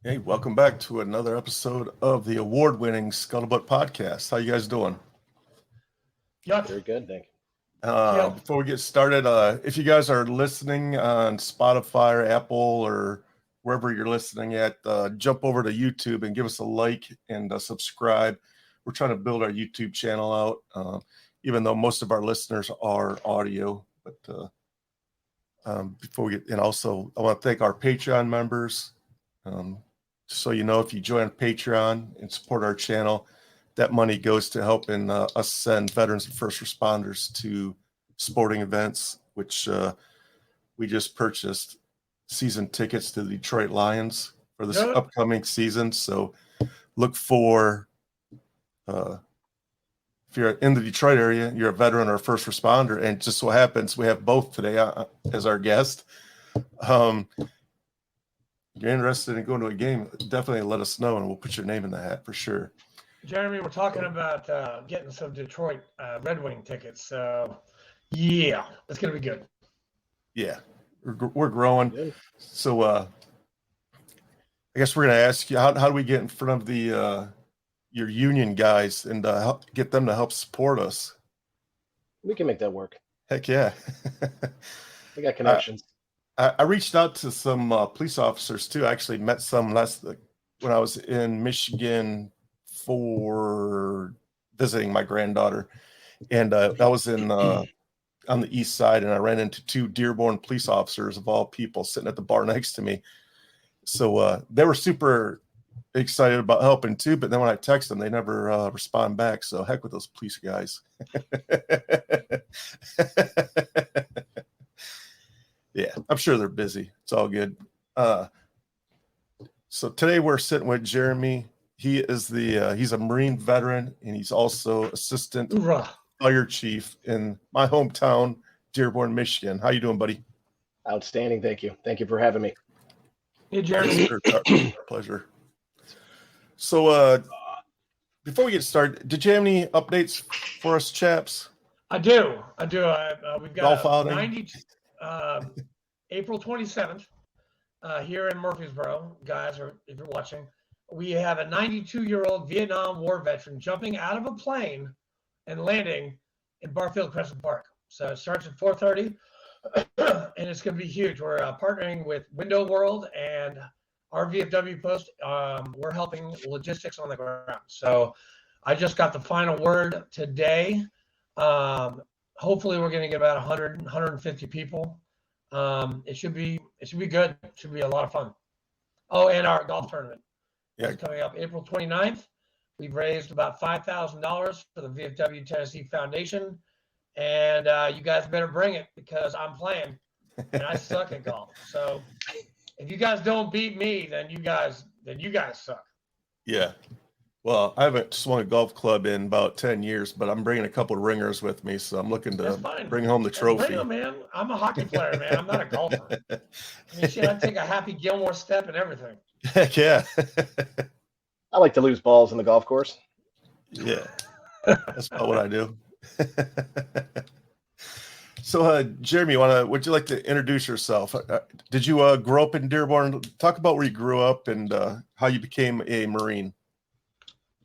Hey, welcome back to another episode of the award-winning Scuttlebutt Podcast. How you guys doing? Yuck. Very good, thank you. Before we get started, if you guys are listening on Spotify or Apple or wherever you're listening at, jump over to YouTube and give us a like and subscribe. We're trying to build our YouTube channel out, even though most of our listeners are audio. But before we get, and also I want to thank our Patreon members. So you know, if you join Patreon and support our channel, that money goes to helping us send veterans and first responders to sporting events, which we just purchased season tickets to the Detroit Lions for this upcoming season. So look for, if you're in the Detroit area, you're a veteran or a first responder, and just so happens we have both today as our guest. If you're interested in going to a game, definitely let us know, and we'll put your name in the hat for sure. Jeremy, we're talking about getting some Detroit Red Wing tickets. So, yeah, it's going to be good. Yeah, we're growing. Good. So I guess we're going to ask you, how do we get in front of the your union guys and get them to help support us? We can make that work. Heck yeah. We got connections. I reached out to some police officers too. I actually met some when I was in Michigan for visiting my granddaughter, and I was in on the east side, and I ran into two Dearborn police officers of all people sitting at the bar next to me. So they were super excited about helping too, but then when I text them, they never respond back. So heck with those police guys. Yeah, I'm sure they're busy. It's all good. So today we're sitting with Jeremy. He is he's a Marine veteran, and he's also assistant fire chief in my hometown, Dearborn, Michigan. How you doing, buddy? Outstanding. Thank you. Thank you for having me. Hey, Jeremy. Our pleasure. So before we get started, did you have any updates for us, chaps? I do. We've got Golf outing. April 27th here in Murfreesboro, guys, or if you're watching, we have a 92-year-old Vietnam War veteran jumping out of a plane and landing in Barfield Crescent Park. So it starts at 4:30, and it's going to be huge. We're partnering with Window World and our VFW post. We're helping logistics on the ground. So I just got the final word today. Hopefully we're going to get about 100, 150 people. It should be good. It should be a lot of fun. Oh, and our golf tournament is coming up April 29th. We've raised about $5,000 for the VFW Tennessee Foundation, and you guys better bring it because I'm playing, and I suck at golf. So if you guys don't beat me, then you guys suck. Yeah. Well, I haven't swung a golf club in about 10 years, but I'm bringing a couple of ringers with me, so I'm looking to bring home the trophy. Bring them, man. I'm a hockey player, man. I'm not a golfer. I mean, shit, I take a Happy Gilmore step and everything. Heck yeah. I like to lose balls in the golf course. Yeah, that's about what I do. So, Jeremy, would you like to introduce yourself? Did you grow up in Dearborn? Talk about where you grew up and how you became a Marine.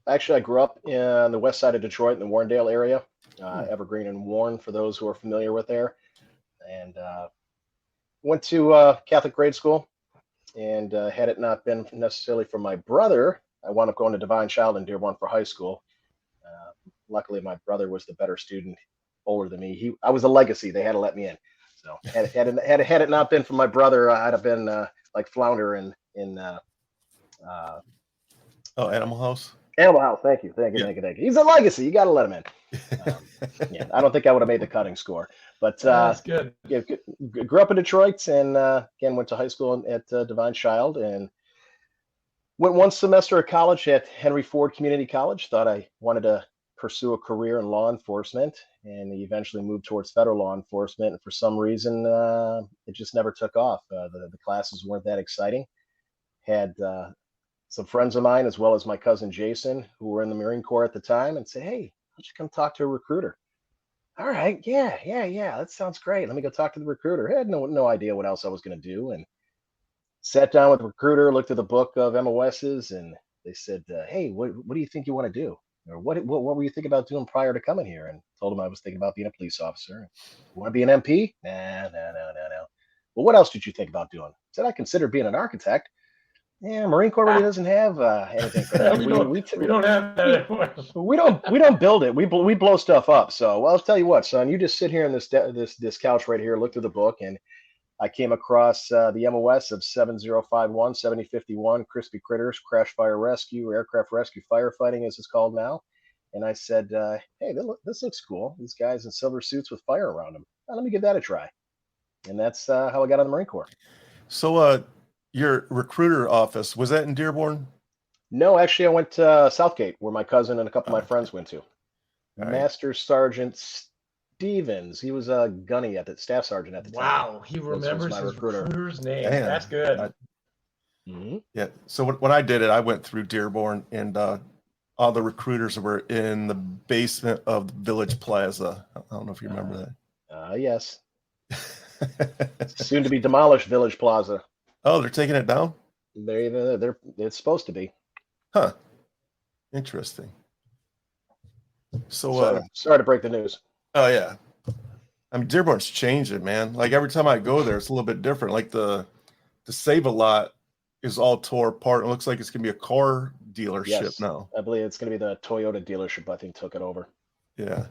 Actually, I grew up in the west side of Detroit in the Warrendale area, Evergreen and Warren, for those who are familiar with there. And went to Catholic grade school. And had it not been necessarily for my brother, I wound up going to Divine Child in Dearborn for high school. Luckily, my brother was the better student, older than me. I was a legacy. They had to let me in. So had it not been for my brother, I'd have been like Flounder in Animal House. Animal House. Thank you. He's a legacy. You got to let him in. Yeah, I don't think I would have made the cutting score. But that's good. Yeah, grew up in Detroit, and again went to high school at Divine Child, and went one semester of college at Henry Ford Community College. Thought I wanted to pursue a career in law enforcement, and eventually moved towards federal law enforcement. And for some reason, it just never took off. The classes weren't that exciting. Had some friends of mine, as well as my cousin Jason, who were in the Marine Corps at the time, and say, "Hey, why don't you come talk to a recruiter?" All right, yeah, that sounds great. Let me go talk to the recruiter. I had no idea what else I was going to do, and Sat down with the recruiter, looked at the book of MOSs, and they said, "Hey, what do you think you want to do? Or what were you thinking about doing prior to coming here?" And told them I was thinking about being a police officer. "You want to be an MP? Nah, no. Well, what else did you think about doing?" I said, "I considered being an architect." Yeah, Marine Corps really doesn't have anything for that. we don't have that anymore. We don't build it. We blow stuff up. So, well, I'll tell you what, son. You just sit here in this couch right here, look through the book, and I came across the MOS of 7051, 7051, Crispy Critters, Crash Fire Rescue, Aircraft Rescue Firefighting, as it's called now. And I said, "Hey, this looks cool. These guys in silver suits with fire around them. Let me give that a try." And that's how I got on the Marine Corps. So, your recruiter office, was that in Dearborn? No, actually, I went to Southgate, where my cousin and a couple of my friends went to. Right. Master Sergeant Stevens. He was a gunny at the staff sergeant at the time. Wow, he remembers his recruiter's name. Damn. That's good. Yeah. So when I did it, I went through Dearborn, and all the recruiters were in the basement of the Village Plaza. I don't know if you remember that. Yes. Soon to be demolished Village Plaza. Oh, they're taking it down? It's supposed to be. Huh. Interesting. So sorry to break the news. Oh yeah. I mean, Dearborn's changing, man. Like every time I go there, it's a little bit different. Like the Save-A-Lot is all tore apart. It looks like it's gonna be a car dealership now. I believe it's gonna be the Toyota dealership, I think, took it over. Yeah.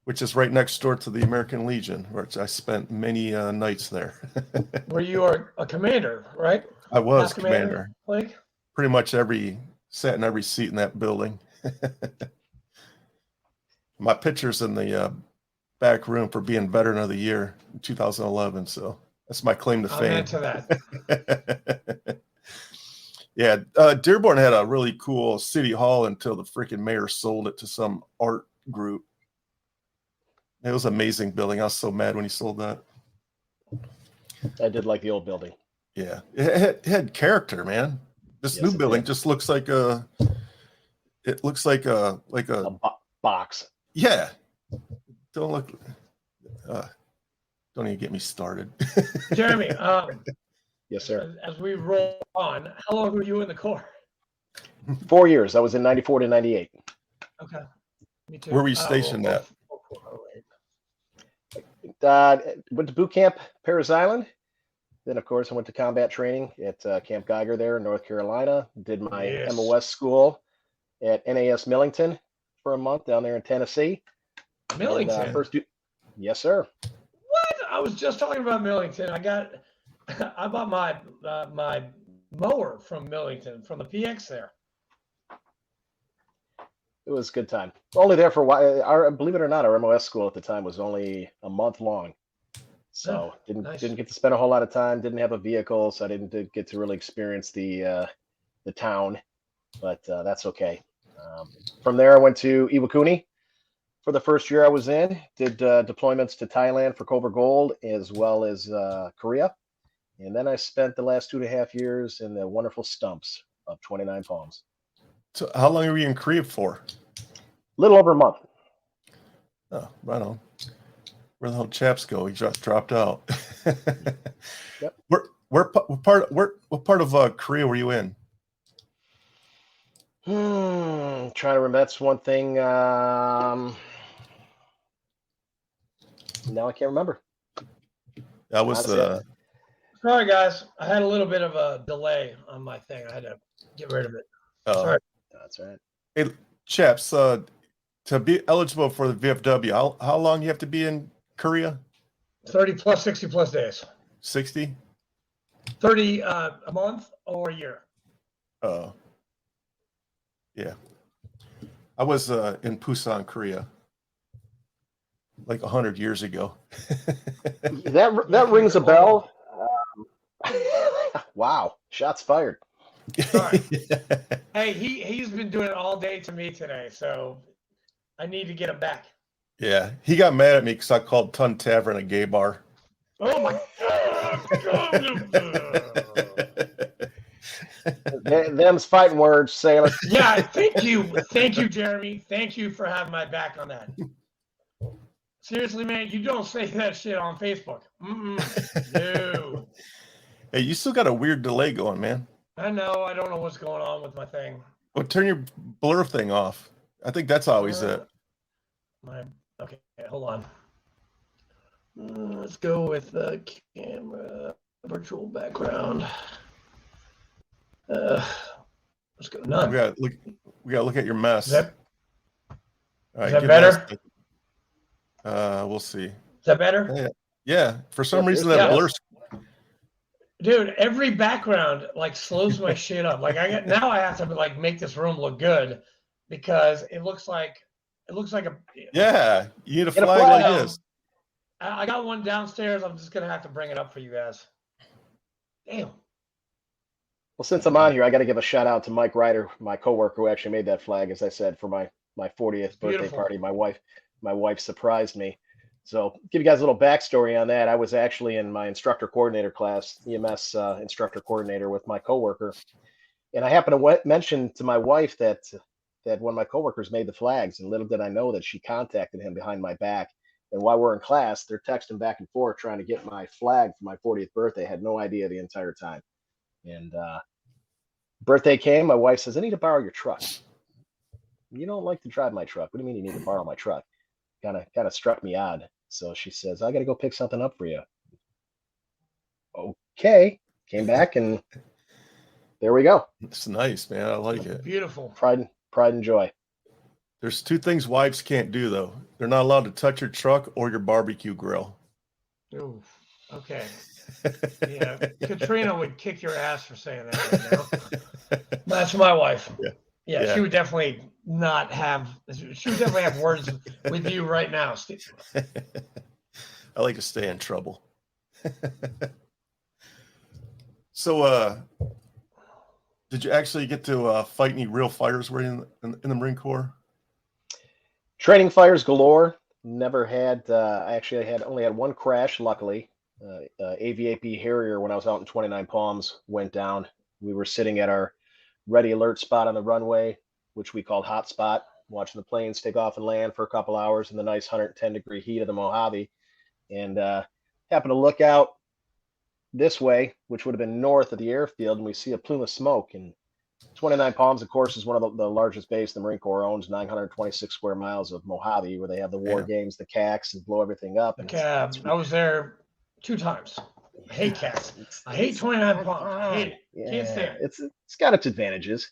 Which is right next door to the American Legion, which I spent many nights there. Where you are a commander, right? I was commander. Like? Pretty much sat in every seat in that building. My picture's in the back room for being Veteran of the Year in 2011. So that's my claim to fame. I'm into that. Yeah. Dearborn had a really cool city hall until the freaking mayor sold it to some art group. It was an amazing building. I was so mad when he sold that. I did like the old building. Yeah, it had character, man. This new building just looks like a box. Yeah. Don't even get me started. Jeremy, yes, sir. As we roll on, how long were you in the Corps? 4 years. I was in 94 to 98. Okay. Me too. Where were you stationed at? Went to boot camp, Parris Island. Then, of course, I went to combat training at Camp Geiger there in North Carolina. Did my MOS school at NAS Millington for a month down there in Tennessee. Millington? Yes, sir. What? I was just talking about Millington. I bought my my mower from Millington, from the PX there. It was a good time. Only there for a while. Believe it or not, our MOS school at the time was only a month long. So didn't get to spend a whole lot of time. Didn't have a vehicle, so I didn't get to really experience the town. But that's okay. From there, I went to Iwakuni for the first year I was in. Did deployments to Thailand for Cobra Gold as well as Korea, and then I spent the last 2.5 years in the wonderful stumps of 29 Palms. So, how long were you in Korea for? A little over a month. Oh, right on. Where the hell chaps go? He just dropped out. Yep. What part of Korea were you in? Trying to remember. That's one thing. Now I can't remember. That was Sorry, guys. I had a little bit of a delay on my thing. I had to get rid of it. Sorry. That's right. Hey, chaps, to be eligible for the VFW, how long you have to be in Korea? 30 plus, 60 plus days. 60? 30 a month or a year. Oh. Yeah. I was in Busan, Korea, like 100 years ago. that rings a bell. Wow. Shots fired. Sorry. Hey, he's been doing it all day to me today, so I need to get him back. Yeah, he got mad at me because I called Tun Tavern a gay bar. Oh my God! Them's fighting words, sailor. Yeah, thank you, Jeremy. Thank you for having my back on that. Seriously, man, you don't say that shit on Facebook. No. Hey, you still got a weird delay going, man. I know. I don't know what's going on with my thing. Well, turn your blur thing off. I think that's always it. Okay, hold on. Let's go with the camera virtual background. Let's go none. We gotta look at your mess. Is All right, that better? We'll see. Is that better? Yeah. For some reason yeah. that blur. Dude, every background like slows my shit up. Like now I have to like make this room look good because it looks like a Yeah, you need a Get a flag flag. like this. I got one downstairs. I'm just gonna have to bring it up for you guys. Damn. Well, since I'm on here, I got to give a shout out to Mike Ryder, my coworker, who actually made that flag, as I said, for my 40th birthday Beautiful. party. My wife surprised me. So, give you guys a little backstory on that. I was actually in my instructor coordinator class, EMS instructor coordinator, with my coworker, and I happened to mention to my wife that one of my coworkers made the flags, and little did I know that she contacted him behind my back. And while we're in class, they're texting back and forth trying to get my flag for my 40th birthday. I had no idea the entire time. And birthday came, my wife says, I need to borrow your truck. You don't like to drive my truck. What do you mean you need to borrow my truck? Kind of struck me odd. So she says, I got to go pick something up for you. Okay. Came back and there we go. It's nice, man. I like it. Beautiful. Pride and joy. There's two things wives can't do, though. They're not allowed to touch your truck or your barbecue grill. Ooh, okay. Yeah, Katrina would kick your ass for saying that right now. That's my wife. Yeah, she would definitely not have. She would definitely have words with you right now, Steve. I like to stay in trouble. So, did you actually get to fight any real fires were in the Marine Corps? Training fires galore. Never had. I actually only had one crash, luckily. AVAP Harrier, when I was out in 29 Palms, went down. We were sitting at our ready alert spot on the runway, which we called hot spot, watching the planes take off and land for a couple hours in the nice 110-degree heat of the Mojave, and happened to look out this way, which would have been north of the airfield, and we see a plume of smoke. And 29 Palms, of course, is one of the largest bases the Marine Corps owns, 926 square miles of Mojave, where they have the war games, the CACs, and blow everything up. I was there 2 times. I hate CACs. I hate 29 Palms. I hate it. Yeah, Can't stand it. It's got its advantages.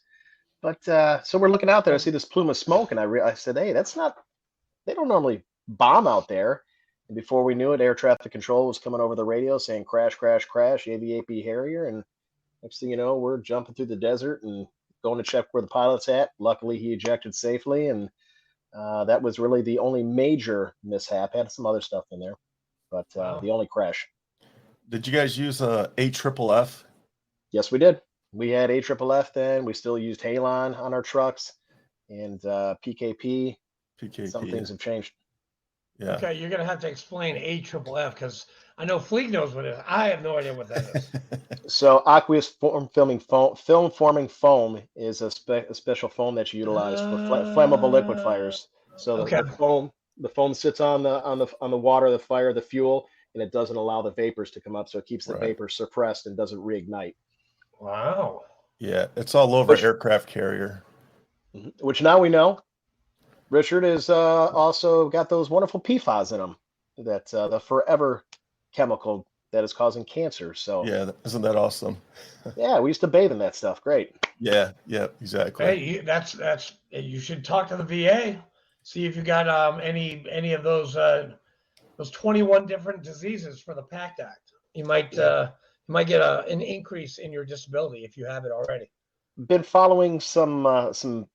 But so we're looking out there. I see this plume of smoke, and I said, hey, that's not, they don't normally bomb out there. And before we knew it, air traffic control was coming over the radio saying crash, crash, crash, AVAP Harrier. And next thing you know, we're jumping through the desert and going to check where the pilot's at. Luckily, he ejected safely. And that was really the only major mishap. Had some other stuff in there, but the only crash. Did you guys use AFFF? Yes, we did. We had AFFF then. We still used Halon on our trucks and PKP. Some things have changed. Yeah. Okay, you're gonna have to explain AFFF because I know Fleek knows what it is. I have no idea what that is. So aqueous film forming foam is a special foam that's utilized for flammable liquid fires. So the foam sits on the water, the fire, the fuel, and it doesn't allow the vapors to come up, so it keeps the vapors suppressed and doesn't reignite. Wow. Yeah, it's all over aircraft carrier. Which now we know. Richard has also got those wonderful PFAS in them. That the forever chemical that is causing cancer. So yeah, isn't that awesome? Yeah, we used to bathe in that stuff. Great. Yeah, exactly. Hey, that's you should talk to the VA. See if you got any of those 21 different diseases for the PACT Act. You might get an increase in your disability if you have it already. Been following some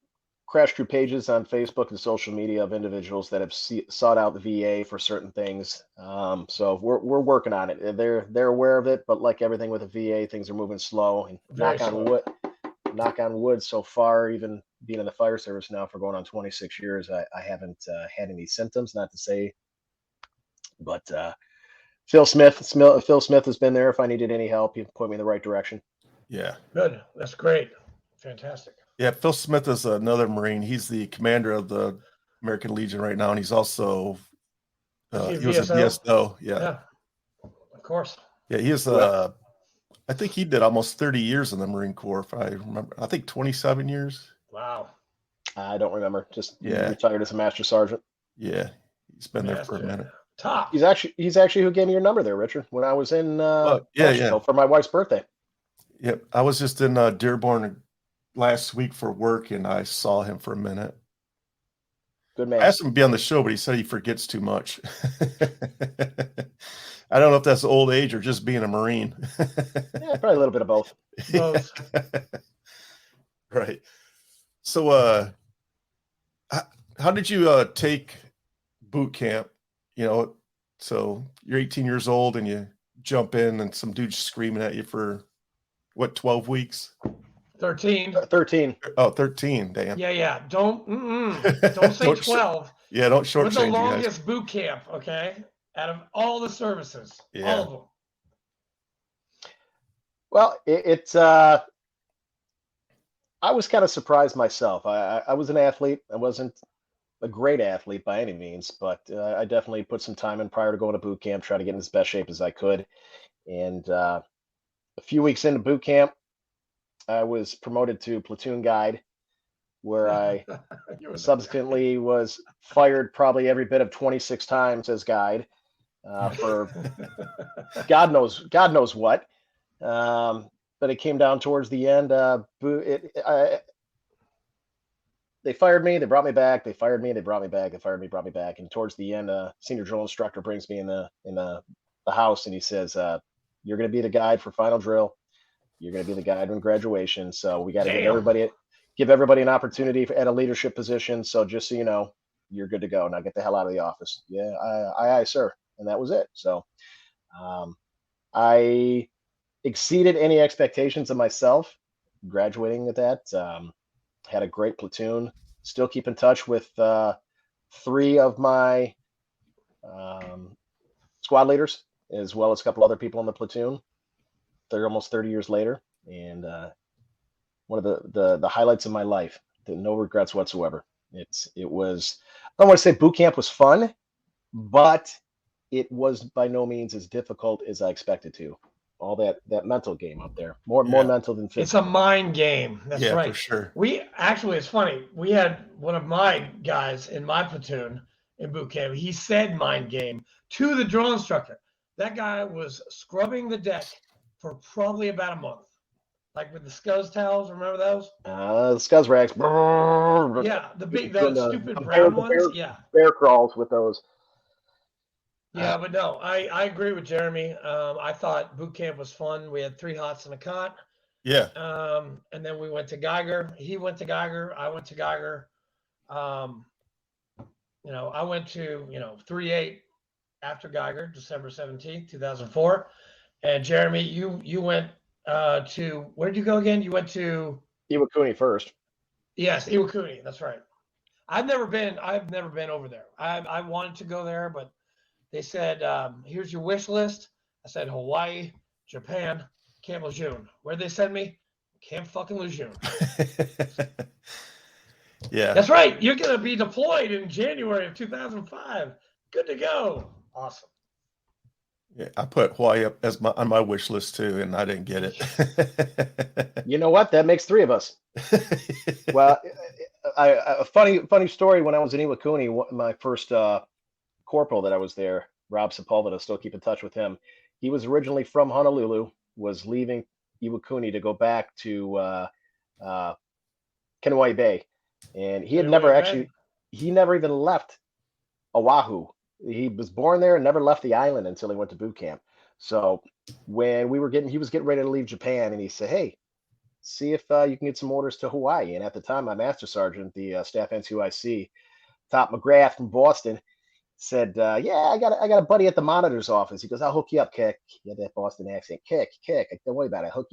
crash crew pages on Facebook and social media of individuals that have sought out the VA for certain things. So we're working on it. They're aware of it, but like everything with the VA, things are moving slow. And knock on wood. So far, even being in the fire service now for going on 26 years, I haven't had any symptoms. Not to say, but Phil Smith has been there. If I needed any help, he'd point me in the right direction. Yeah. Good. That's great. Fantastic. Yeah, Phil Smith is another Marine. He's the commander of the American Legion right now, and he's also he was a VSO. Yeah, of course. Yeah, he is I think he did almost 30 years in the Marine Corps, if I remember. I think 27 years. Wow. I don't remember. Just Yeah. retired as a master sergeant. Yeah. He's been there for a minute. Top. He's actually who gave me your number there, Richard, when I was in Nashville for my wife's birthday. Yep. I was just in Dearborn last week for work, and I saw him for a minute. Good man. I asked him to be on the show, but he said he forgets too much. I don't know if that's old age or just being a Marine. Yeah, probably a little bit of both. Both. Right. So, how did you take boot camp? You know, so you're 18 years old and you jump in, and some dude's screaming at you for what, 12 weeks? 13. 13. Oh, 13. Damn. Yeah. Don't say 12. Yeah, don't shortchange What's the you guys. longest boot camp, okay? Out of all the services. Yeah. All of them. Well, I was kind of surprised myself. I was an athlete. I wasn't a great athlete by any means, but I definitely put some time in prior to going to boot camp, try to get in as best shape as I could. And a few weeks into boot camp, I was promoted to platoon guide, where I subsequently was fired probably every bit of 26 times as guide for God knows what. But it came down towards the end. They fired me. They brought me back. They fired me. They brought me back. They fired me. Brought me back. And towards the end, senior drill instructor brings me in the house, and he says, "You're going to be the guide for final drill. You're going to be the guide when graduation. So we got to give everybody an opportunity at a leadership position. So just so you know, you're good to go. Now get the hell out of the office." Yeah, aye, sir. And that was it. So I exceeded any expectations of myself graduating with that. Had a great platoon. Still keep in touch with 3 of my squad leaders, as well as a couple other people in the platoon. They're almost 30 years later, and one of the highlights of my life. No regrets whatsoever. It was, I don't want to say boot camp was fun, but it was by no means as difficult as I expected to. All that mental game up there, more mental than physical. It's a mind game. That's right. For sure. It's funny. We had one of my guys in my platoon in boot camp. He said mind game to the drill instructor. That guy was scrubbing the deck for probably about a month, like with the scuzz towels. Remember those? The scuzz rags. Yeah, those stupid brown ones. Yeah, bear crawls with those. Yeah, but no, I agree with Jeremy. I thought boot camp was fun. We had 3 hots and a cot. Yeah. And then we went to Geiger. He went to Geiger. I went to Geiger. I went to 3-8 after Geiger, December 17th, 2004. And Jeremy, you went to, where did you go again? You went to Iwakuni first. Yes, Iwakuni. That's right. I've never been over there. I wanted to go there, but they said, here's your wish list. I said, Hawaii, Japan, Camp Lejeune. Where'd they send me? Camp fucking Lejeune. Yeah. That's right. You're going to be deployed in January of 2005. Good to go. Awesome. Yeah, I put Hawaii up on my wish list too, and I didn't get it. You know what? That makes 3 of us. Well, a funny story. When I was in Iwakuni, my first corporal that I was there, Rob Sepulveda, still keep in touch with him. He was originally from Honolulu, was leaving Iwakuni to go back to Kenai Bay, and he never even left Oahu. He was born there and never left the island until he went to boot camp. So when he was getting ready to leave Japan, and he said, "Hey, see if you can get some orders to Hawaii." And at the time, my master sergeant, the staff N2IC, Top McGrath from Boston, said, "Yeah, I got a buddy at the monitor's office." He goes, "I'll hook you up, Kick." He had that Boston accent. Kick. Don't worry about it. I'll hook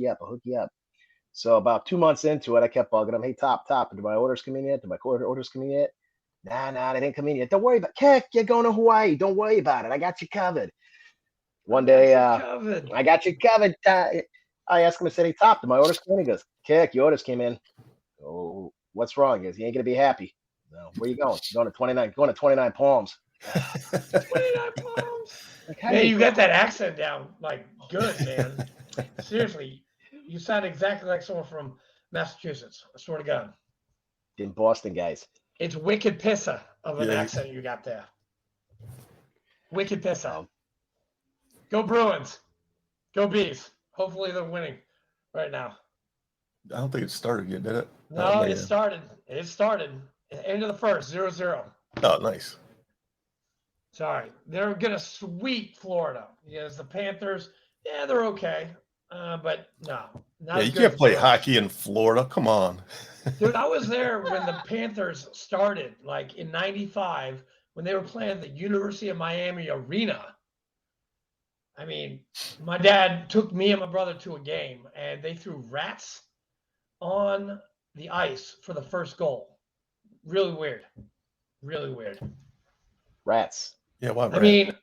you up. So about 2 months into it, I kept bugging him. "Hey, Top, do my orders come in yet? Do my orders come in yet?" Nah, they didn't come in yet. "Don't worry about it. Kick, you're going to Hawaii. Don't worry about it. I got you covered." One day, I got you covered. I asked him, I said, "Hey, Top, do my orders come in?" He goes, "Kick, your orders came in." "Oh, what's wrong?" He goes, "You ain't going to be happy." "No, where you going?" Going to 29 Palms. 29 Palms. Hey, you got that accent down like good, man. Seriously, you sound exactly like someone from Massachusetts. I swear to God. In Boston, guys. It's wicked pissa of an Yeah. accent you got there. Wicked pissa. Um, Go Bruins. Go Bees. Hopefully they're winning right now. I don't think it started yet, did it? No, man. it started. It started. End of the first, 0-0. Oh, nice. Sorry. They're going to sweep Florida. Yes, the Panthers, yeah, they're okay. But no. Not Yeah, as you good can't as play the Bruins. hockey in Florida. Come on. Dude, I was there when the Panthers started, like in '95, when they were playing the University of Miami Arena. I mean, my dad took me and my brother to a game, and they threw rats on the ice for the first goal. Really weird. Really weird. Rats. Yeah, why? I mean,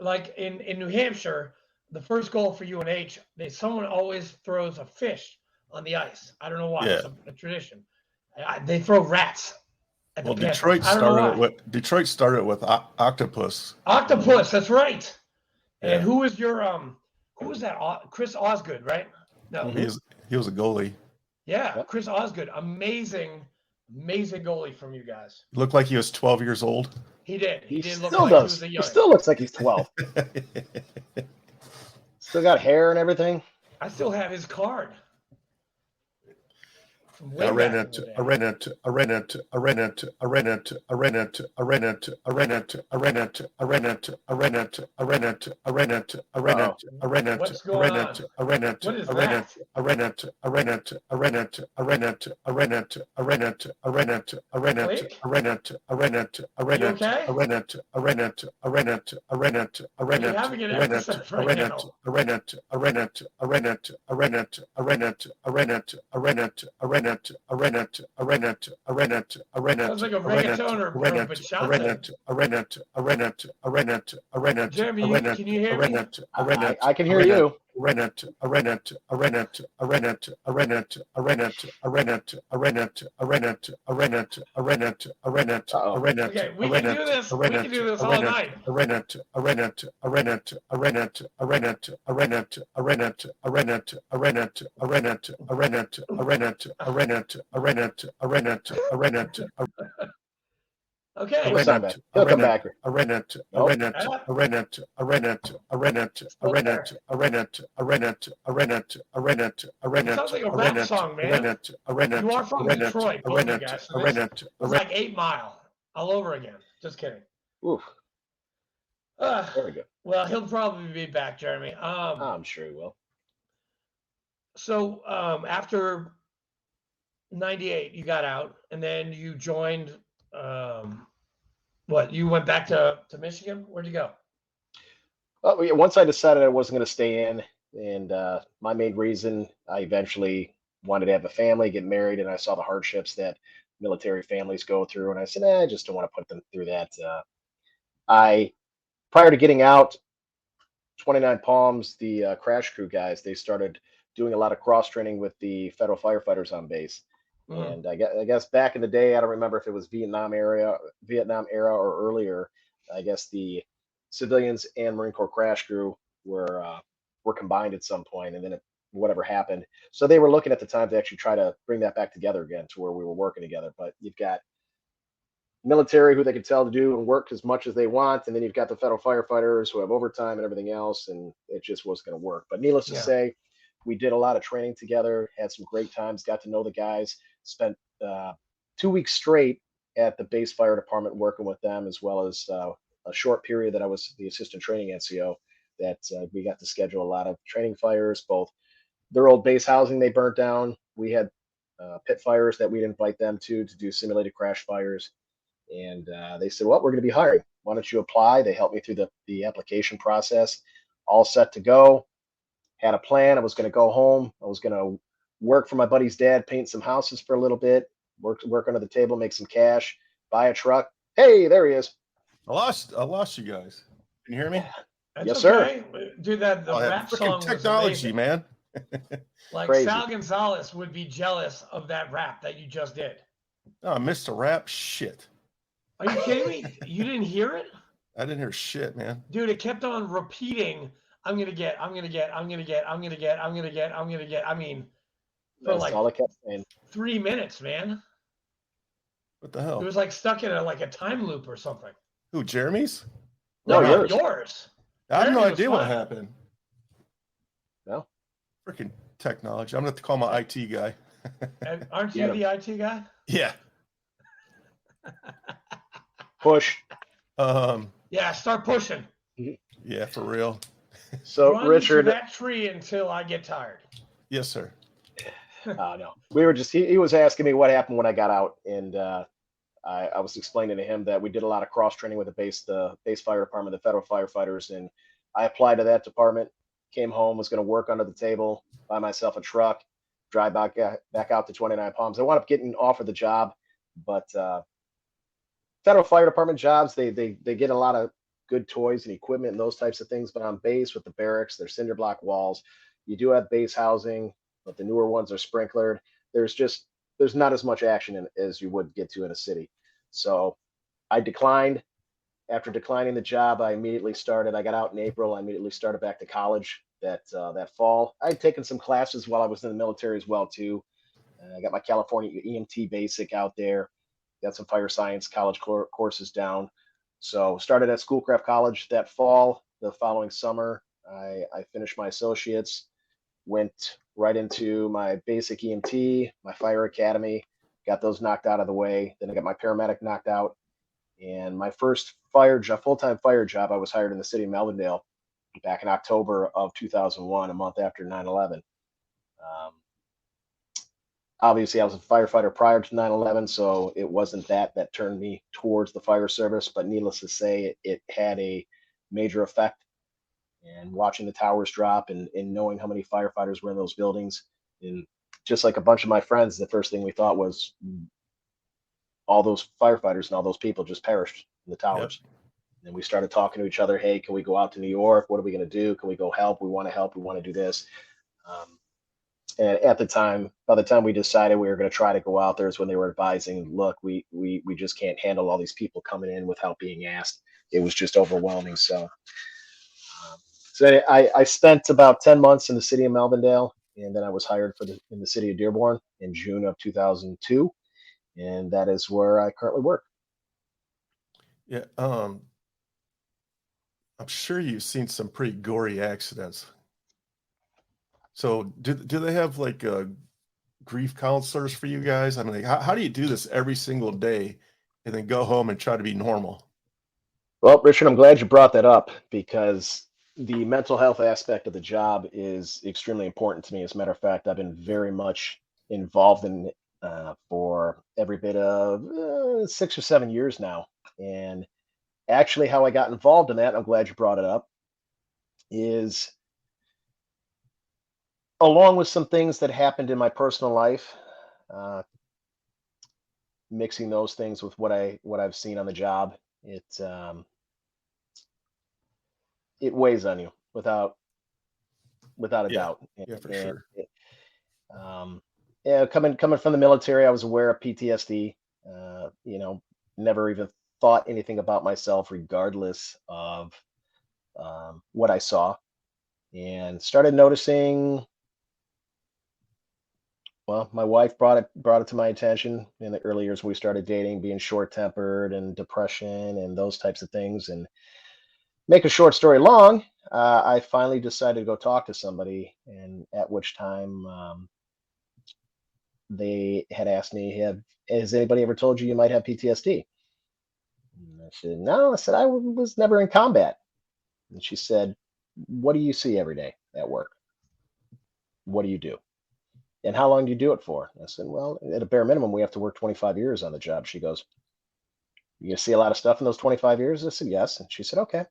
like in New Hampshire, the first goal for UNH, someone always throws a fish on the ice. I don't know why. Yeah. It's a tradition. They throw rats at the Well, Panthers. Detroit I don't know started why. it with octopus. Octopus, that's right. And Yeah. who was your who was that? Chris Osgood, right? No. Mhm. He was a goalie. Yeah, Yep. Chris Osgood. Amazing goalie from you guys. Looked like he was 12 years old. He did. He did look still like he does. was a He young. still looks like he's 12. Still got hair and everything. I still have his card. From way I ran back in the into day. What's going on? What is that? You're having an episode right now. Sounds like a reggaeton or bachata. Jeremy, can you hear me? I can hear you. Uh-oh. Okay, we can do this. We can do this all night. Okay. He'll come back. He'll come back. It sounds like a rap song, man. You are from Detroit, both of you guys. So this is like 8 Mile all over again. Just kidding. Oof. Very good. Well, he'll probably be back, Jeremy. I'm sure he will. So after '98, you got out, and then you joined. What? You went back to Michigan? Where'd you go? Well, yeah, once I decided I wasn't going to stay in, and my main reason, I eventually wanted to have a family, get married, and I saw the hardships that military families go through, and I said, I just don't want to put them through that. Prior to getting out, 29 Palms, the crash crew guys, they started doing a lot of cross training with the federal firefighters on base. And I guess back in the day, I don't remember if it was Vietnam era or earlier. I guess the civilians and Marine Corps crash crew were combined at some point, and then whatever happened. So they were looking at the time to actually try to bring that back together again to where we were working together. But you've got military who they can tell to do and work as much as they want, and then you've got the federal firefighters who have overtime and everything else, and it just wasn't going to work. But needless to say, we did a lot of training together, had some great times, got to know the guys, spent 2 weeks straight at the base fire department working with them, as well as a short period that I was the assistant training NCO, that we got to schedule a lot of training fires, both their old base housing they burnt down. We had pit fires that we'd invite them to do simulated crash fires. And they said, well, we're going to be hiring. Why don't you apply? They helped me through the application process, all set to go. Had a plan. I was going to go home. I was going to work for my buddy's dad, paint some houses for a little bit, work under the table, make some cash, buy a truck. Hey, there he is. I lost you guys. Can you hear me? That's Yes, okay. sir. Dude, the rap song technology, was man. like Crazy. Sal Gonzalez would be jealous of that rap that you just did. Oh, I missed a rap. Shit. Are you kidding me? You didn't hear it? I didn't hear shit, man. Dude, it kept on repeating I'm gonna get. I mean, for That's like all I kept saying. 3 minutes, man. What the It hell? was like stuck in like a time loop or something. Who, Jeremy's? No, No, yours. yours. I have no Jeremy was idea what fine. happened. No. Freaking technology. I'm going to have to call my IT guy. And aren't you Get him. the IT guy? Yeah. Push. Yeah, start pushing. Yeah, for real. So Run Richard, to that tree until I get tired. Yes, sir. no, we were just, he was asking me what happened when I got out. And I was explaining to him that we did a lot of cross training with the base fire department, the federal firefighters. And I applied to that department, came home, was going to work under the table, buy myself a truck, drive back out to 29 Palms. I wound up getting offered the job, but federal fire department jobs, they get a lot of good toys and equipment and those types of things. But on base with the barracks, they're cinder block walls. You do have base housing, but the newer ones are sprinklered. There's not as much action as you would get to in a city. So I declined. After declining the job, I got out in April. I immediately started back to college that fall. I had taken some classes while I was in the military as well too. I got my California EMT basic out there. Got some fire science college courses down. So started at Schoolcraft College that fall. The following summer, I finished my associates, went right into my basic EMT, my fire academy, got those knocked out of the way. Then I got my paramedic knocked out. And my first full-time fire job, I was hired in the city of Melvindale back in October of 2001, a month after 9/11. Obviously, I was a firefighter prior to 9/11, so it wasn't that turned me towards the fire service. But needless to say, it had a major effect. And watching the towers drop and knowing how many firefighters were in those buildings, and just like a bunch of my friends, the first thing we thought was all those firefighters and all those people just perished in the towers. Yep. And we started talking to each other. Hey, can we go out to New York? What are we going to do? Can we go help? We want to help. We want to do this. And at the time, by the time we decided we were going to try to go out there is when they were advising, look, we just can't handle all these people coming in without being asked. It was just overwhelming. So I spent about 10 months in the city of Melvindale, and then I was hired in the city of Dearborn in June of 2002. And that is where I currently work. Yeah. I'm sure you've seen some pretty gory accidents. So do they have like grief counselors for you guys? I mean, how do you do this every single day and then go home and try to be normal? Well, Richard, I'm glad you brought that up because the mental health aspect of the job is extremely important to me. As a matter of fact, I've been very much involved in it for every bit of 6 or 7 years now. And actually how I got involved in that, I'm glad you brought it up, is along with some things that happened in my personal life, mixing those things with what I've seen on the job, it weighs on you without a doubt. Yeah, for sure. Yeah, coming from the military, I was aware of PTSD. Never even thought anything about myself, regardless of what I saw, and started noticing. Well, my wife brought it to my attention in the early years when we started dating, being short-tempered and depression and those types of things. And make a short story long, I finally decided to go talk to somebody, and at which time they had asked me, has anybody ever told you might have PTSD? And I said, no. I said, I was never in combat. And she said, what do you see every day at work? What do you do? And how long do you do it for? I said, well, at a bare minimum, we have to work 25 years on the job. She goes, you see a lot of stuff in those 25 years? I said, yes. And she said, okay.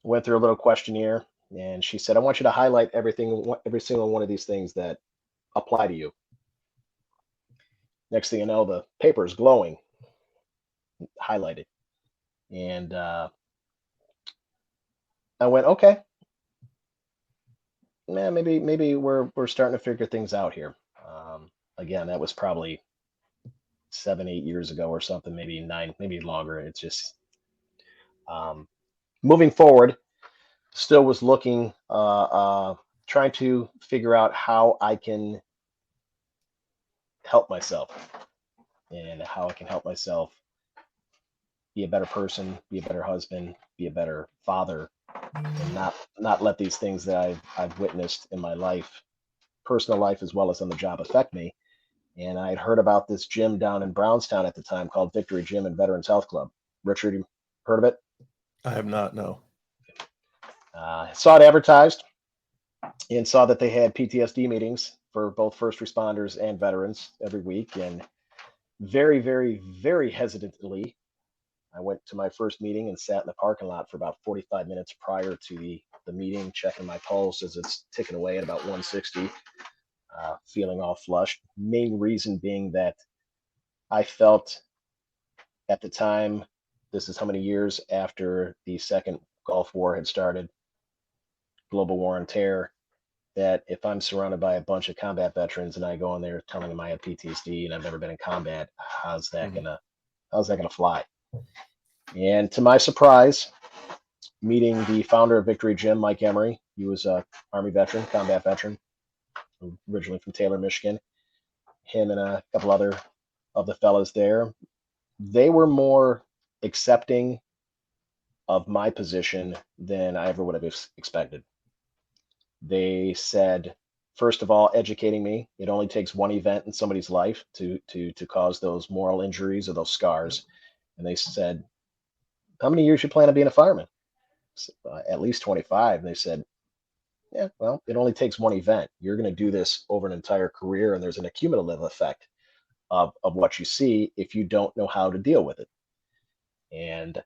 Went through a little questionnaire, and she said, I want you to highlight every single one of these things that apply to you. Next thing you know, the paper is glowing, highlighted. And I went, okay. Man, maybe we're starting to figure things out here. Again, that was probably 7-8 years ago or something, maybe 9, maybe longer. It's just moving forward. still was looking, trying to figure out how I can help myself and how I can help myself be a better person, be a better husband, be a better father, and not let these things that I've witnessed in my life, personal life as well as on the job, affect me. And I had heard about this gym down in Brownstown at the time called Victory Gym and Veterans Health Club. Richard, you heard of it? I have not, no. Saw it advertised and saw that they had PTSD meetings for both first responders and veterans every week. And very, very, very hesitantly, I went to my first meeting and sat in the parking lot for about 45 minutes prior to the meeting, checking my pulse as it's ticking away at about 160, feeling all flushed. Main reason being that I felt at the time, this is how many years after the second Gulf War had started, global war on terror, that if I'm surrounded by a bunch of combat veterans and I go in there telling them I have PTSD and I've never been in combat, how's that gonna fly? And to my surprise, meeting the founder of Victory Gym, Mike Emery, he was a Army veteran, combat veteran, originally from Taylor, Michigan. Him and a couple other of the fellas there, they were more accepting of my position than I ever would have expected. They said, first of all, educating me. It only takes one event in somebody's life to cause those moral injuries or those scars. And they said, how many years you plan on being a fireman? At least 25. And they said, yeah, well, it only takes one event. You're going to do this over an entire career, and there's an accumulative effect of what you see if you don't know how to deal with it. And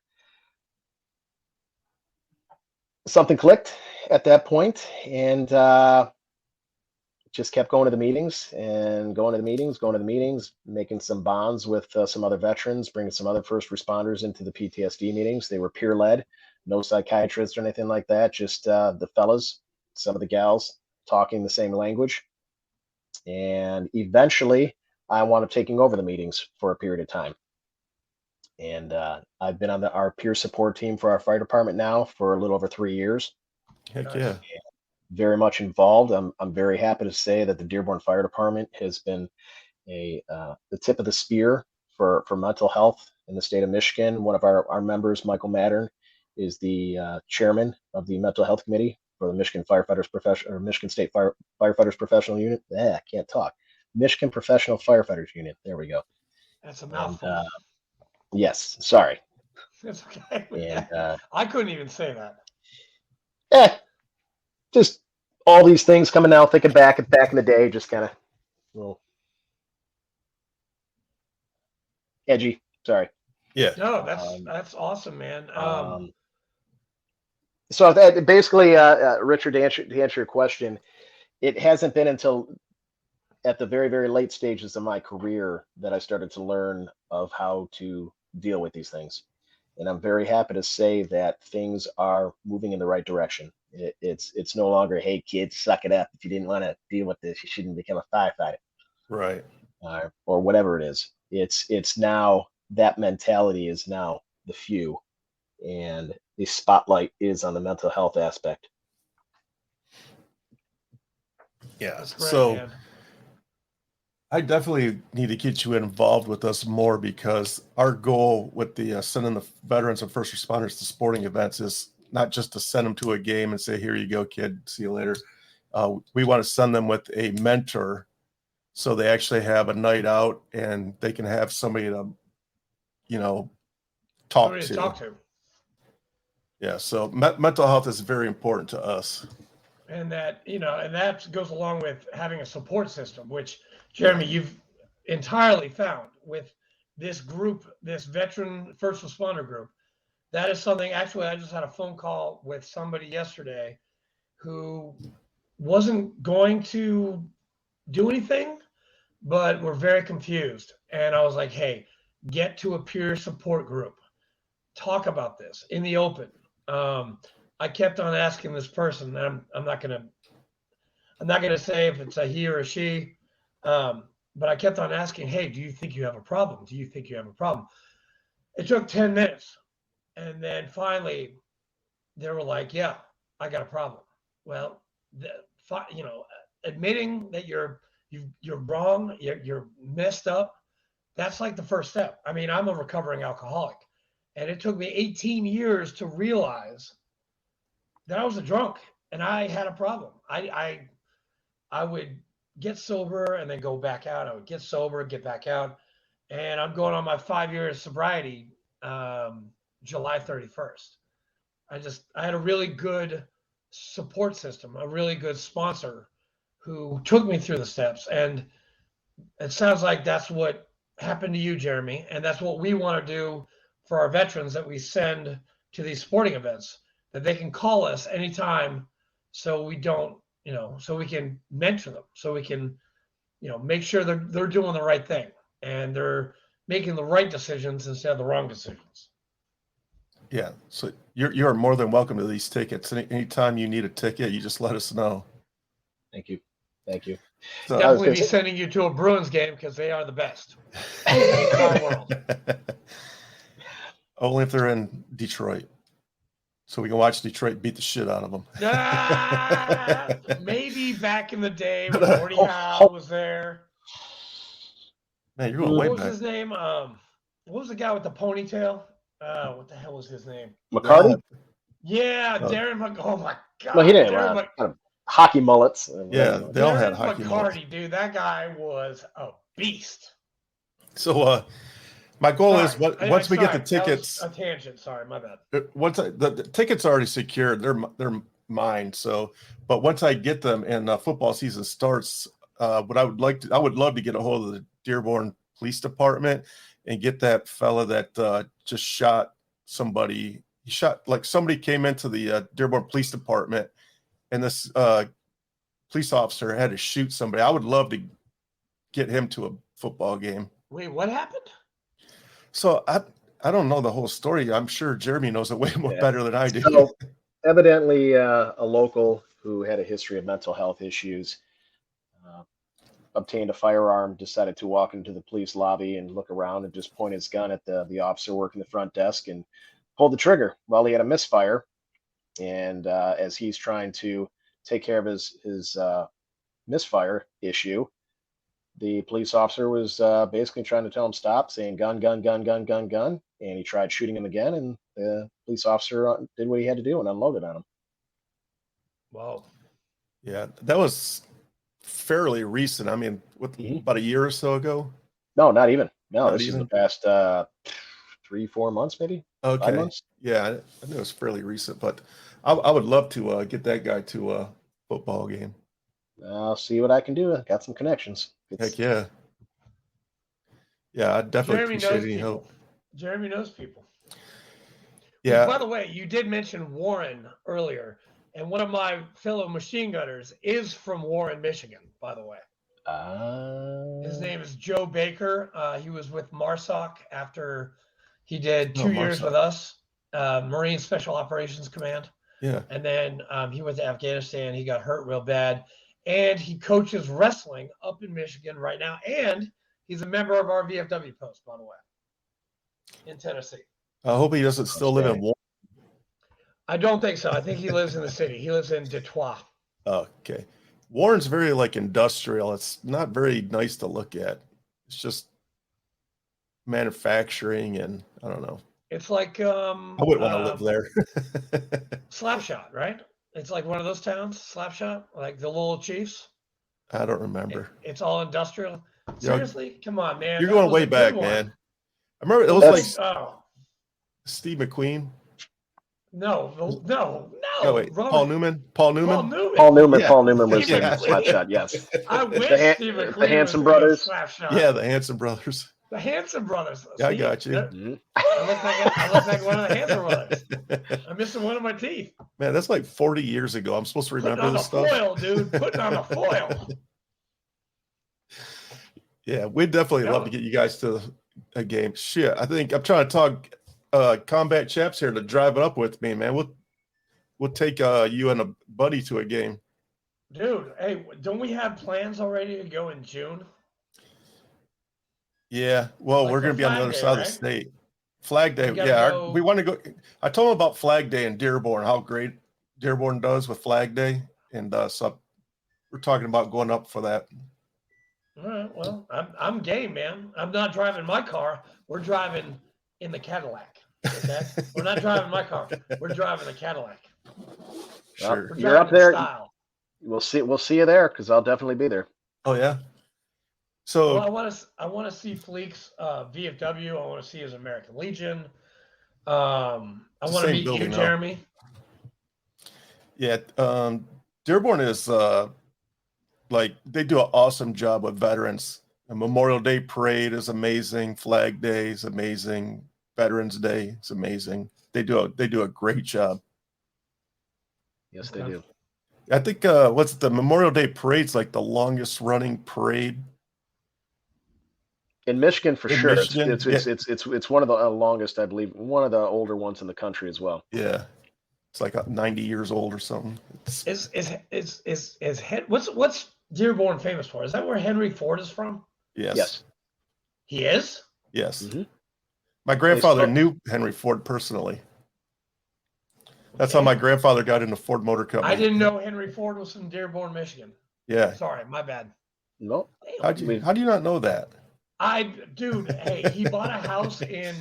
something clicked at that point, and just kept going to the meetings and going to the meetings, making some bonds with some other veterans, bringing some other first responders into the PTSD meetings. They were peer led, no psychiatrists or anything like that, just the fellas, some of the gals talking the same language. And eventually I wound up taking over the meetings for a period of time. And I've been on our peer support team for our fire department now for a little over 3 years. Heck yeah. Very much involved. I'm very happy to say that the Dearborn Fire Department has been the tip of the spear for mental health in the state of Michigan. One of our members, Michael Mattern, is the chairman of the mental health committee for the Michigan Michigan State Firefighters Professional Unit. I can't talk. Michigan Professional Firefighters Union. There we go. That's a mouthful. And, yes, sorry. It's okay. And I couldn't even say that. Just all these things coming now, thinking back in the day, just kind of a little edgy. Sorry. Yeah. No, that's awesome, man. So that basically, Richard, to answer your question, it hasn't been until at the very, very late stages of my career that I started to learn of how to deal with these things. And I'm very happy to say that things are moving in the right direction. It's no longer, hey, kids, suck it up. If you didn't want to deal with this, you shouldn't become a firefighter. Right. Or whatever it is. It's now, that mentality is now the few. And the spotlight is on the mental health aspect. Yeah. That's great, So man. I definitely need to get you involved with us more, because our goal with the sending the veterans and first responders to sporting events is not just to send them to a game and say, here you go, kid, see you later. We want to send them with a mentor, so they actually have a night out and they can have somebody to, talk to. Yeah. So mental health is very important to us. And that goes along with having a support system, which, Jeremy, you've entirely found with this group, this veteran first responder group. That is something, actually, I just had a phone call with somebody yesterday who wasn't going to do anything, but were very confused. And I was like, hey, get to a peer support group. Talk about this in the open. I kept on asking this person, and I'm not gonna say if it's a he or a she, but I kept on asking, hey, do you think you have a problem? Do you think you have a problem? It took 10 minutes. And then finally they were like, yeah, I got a problem. Well, admitting that you're wrong, you're messed up, that's like the first step. I mean, I'm a recovering alcoholic, and it took me 18 years to realize that I was a drunk and I had a problem. I would get sober and then go back out. I would get sober, get back out, and I'm going on my 5 years sobriety, July 31st. I had a really good support system, a really good sponsor who took me through the steps. And it sounds like that's what happened to you, Jeremy. And that's what we want to do for our veterans that we send to these sporting events, that they can call us anytime, so we don't, so we can mentor them, so we can, make sure they're doing the right thing and they're making the right decisions instead of the wrong decisions. Yeah, so you're more than welcome to these tickets. Anytime you need a ticket, you just let us know. Thank you. So, Definitely be sending you to a Bruins game because they are the best in the entire world. Only if they're in Detroit, so we can watch Detroit beat the shit out of them. Maybe back in the day when Gordie Howe was there. Man, you're going way back. What was his name? What was the guy with the ponytail? What the hell was his name? McCarty? Yeah, Darren Oh my God. No, he didn't have hockey mullets. Yeah, they all had hockey mullets. Dude, that guy was a beast. So, my goal is once we get the tickets. That was a tangent. Sorry, my bad. Once the tickets are already secured, they're mine. So, but once I get them and football season starts, I would love to get a hold of the Dearborn Police Department and get that fella that just shot somebody. He shot, like, somebody came into the Dearborn Police Department, and this police officer had to shoot somebody. I would love to get him to a football game. Wait, what happened? So I don't know the whole story. I'm sure Jeremy knows it way more better than I do. So, evidently, a local who had a history of mental health issues obtained a firearm, decided to walk into the police lobby and look around and just point his gun at the officer working the front desk and pulled the trigger. Well, he had a misfire. And as he's trying to take care of his misfire issue, the police officer was basically trying to tell him stop, saying gun, gun, gun, gun, gun, gun. And he tried shooting him again, and the police officer did what he had to do and unloaded on him. Wow. Yeah, that was fairly recent. I mean, about a year or so ago? No, not even. No, this is the past 3-4 months, maybe. Okay. 5 months. Yeah, I think it was fairly recent, but I would love to get that guy to a football game. I'll see what I can do. I got some connections. Heck yeah. Yeah, I definitely appreciate any help. Jeremy knows people. Yeah. By the way, you did mention Warren earlier, and one of my fellow machine gunners is from Warren, Michigan, by the way. His name is Joe Baker. He was with MARSOC after he did 2 years with us, Marine Special Operations Command. Yeah. And then he went to Afghanistan. He got hurt real bad. And he coaches wrestling up in Michigan right now. And he's a member of our VFW post, by the way, in Tennessee. I hope he doesn't still live in Warren. I don't think so. I think he lives in the city. He lives in Detroit. Okay. Warren's very industrial. It's not very nice to look at. It's just manufacturing, and I don't know. It's like I wouldn't want to live there. Slapshot, right? It's like one of those towns, Slapshot, like the Little Chiefs. I don't remember. It's all industrial. Seriously? Come on, man. You're going way back, man. I remember it was Steve McQueen. No. Oh, wait. Paul Newman. Paul Newman was in Slapshot, yes. I wish Steve McQueen the Hanson brothers. Yeah, the Hanson brothers. The Hanson brothers. Yeah, I got you. I look like one of the Hanson brothers. I'm missing one of my teeth. Man, that's like 40 years ago. I'm supposed to remember this stuff. Putting on a foil, dude. Putting on a foil. Yeah, we'd definitely love to get you guys to a game. Shit, I think I'm trying to talk Combat Chaps here to drive it up with me, man. We'll take you and a buddy to a game. Dude, hey, don't we have plans already to go in June? Yeah, well, we're going to be on the other side of the state. Flag Day, yeah. We want to go. I told him about Flag Day in Dearborn, how great Dearborn does with Flag Day, and so we're talking about going up for that. All right. Well, I'm game, man. I'm not driving my car. We're driving in the Cadillac. Okay. We're not driving my car. We're driving the Cadillac. Sure. We're You're up driving in there. style. We'll see you there because I'll definitely be there. Oh yeah. So Well, I want to see Fleek's VFW. I want to see his American Legion. I It's the want to same meet you, building now. Jeremy. yeah, Dearborn is like they do an awesome job with veterans. The Memorial Day parade is amazing. Flag Day is amazing. Veterans Day is amazing. They do a great job. Yes, they Okay. do. I think what's the Memorial Day parade's like the longest running parade In Michigan, for in sure. Michigan. It's one of the longest, I believe, one of the older ones in the country as well. Yeah, it's like 90 years old or something. What's Dearborn famous for? Is that where Henry Ford is from? Yes. Yes. He is? Yes. Mhm. My grandfather spoke- knew Henry Ford personally. That's how Okay. my grandfather got into Ford Motor Company. I didn't know Henry Ford was from Dearborn, Michigan. Yeah. Sorry, my bad. No. How do you not know that? Dude, hey, he bought a house in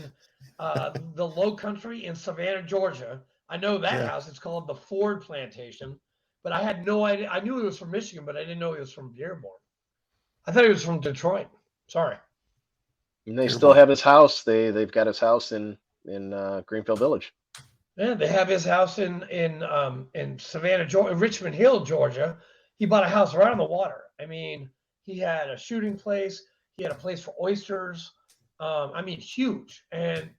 the Low Country in Savannah, Georgia. I know that Yeah. house. It's called the Ford Plantation, but I had no idea. I knew he was from Michigan, but I didn't know he was from Dearborn. I thought he was from Detroit. Sorry. And they Dearborn. still have his house. They've got his house in Greenfield Village. Yeah, they have his house in Savannah, Georgia, Richmond Hill, Georgia. He bought a house right on the water. I mean, he had a shooting place. He had a place for oysters. I mean, huge. And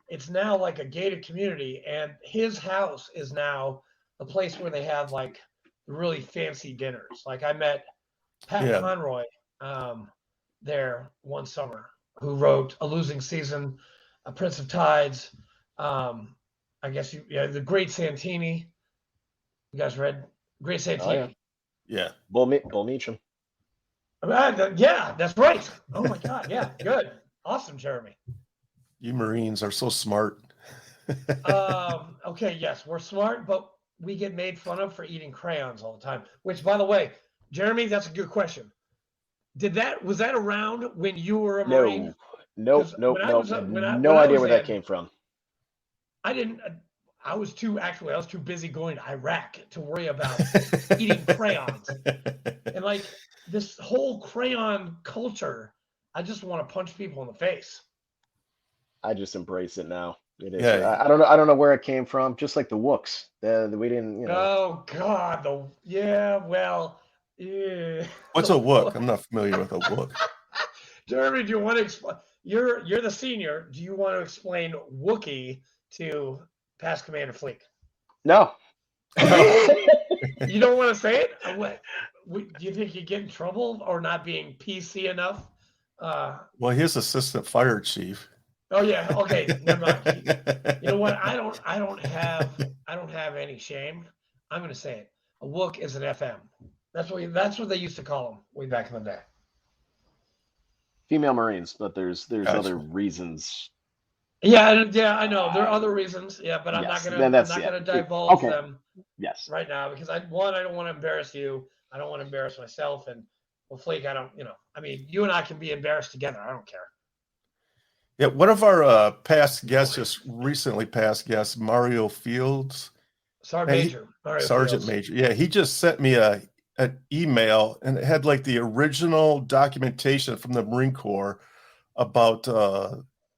it's now like a gated community. And his house is now a place where they have like really fancy dinners. Like I met Pat Yeah. Conroy there one summer, who wrote A Losing Season, A Prince of Tides. I guess the Great Santini. You guys read Great Santini? yeah. Yeah. Bull Meacham. Yeah, that's right. Oh my God. Yeah, good. Awesome, Jeremy. You Marines are so smart. Okay, yes, we're smart, but we get made fun of for eating crayons all the time. Which, by the way, Jeremy, that's a good question. Was that around when you were a Marine? Nope. 'Cause No when I was idea where was that in- came from. I didn't. I was too busy going to Iraq to worry about eating crayons. And like this whole crayon culture, I just want to punch people in the face. I just embrace it now. It is. Yeah. I don't know where it came from. Just like the Wooks. We didn't. Oh God, yeah. What's a wook? I'm not familiar with a wook. Jeremy, do you want to explain? You're the senior. Do you want to explain Wookiee to past Commander Fleek? No. You don't want to say it? Do you think you get in trouble or not being PC enough? Well, his assistant fire chief. Oh yeah. Okay. Never mind. You know what? I don't have any shame. I'm going to say it. A Wook is an FM. That's what they used to call them way back in the day. Female Marines, but there's Gotcha. other reasons. Yeah, I know there are other reasons. Yeah, but I'm Yes, not then gonna that's it. divulge Okay. them Yes. right now because I don't want to embarrass you. I don't want to embarrass myself, and well, Flake, I don't. I mean, you and I can be embarrassed together. I don't care. Yeah, one of our past guests, just recently past guests, Mario Fields, Sergeant Major. Yeah, he just sent me an email, and it had like the original documentation from the Marine Corps about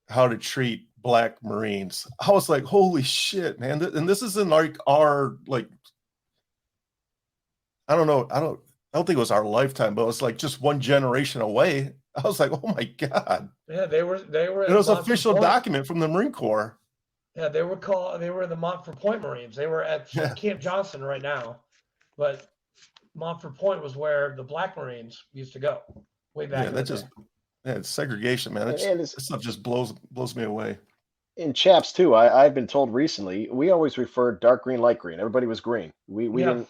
how to treat Black Marines. I was like, holy shit, man! And this is in like our like, I don't know, I don't think it was our lifetime, but it was like just one generation away. I was like, oh my God. Yeah, they were. It was an official document from the Marine Corps. Yeah, they were the Montford Point Marines. They were at Camp Johnson right now, but Montford Point was where the Black Marines used to go way back. It's segregation, man. This stuff just blows me away. In chaps too, I've been told recently we always referred dark green, light green. Everybody was green. We didn't.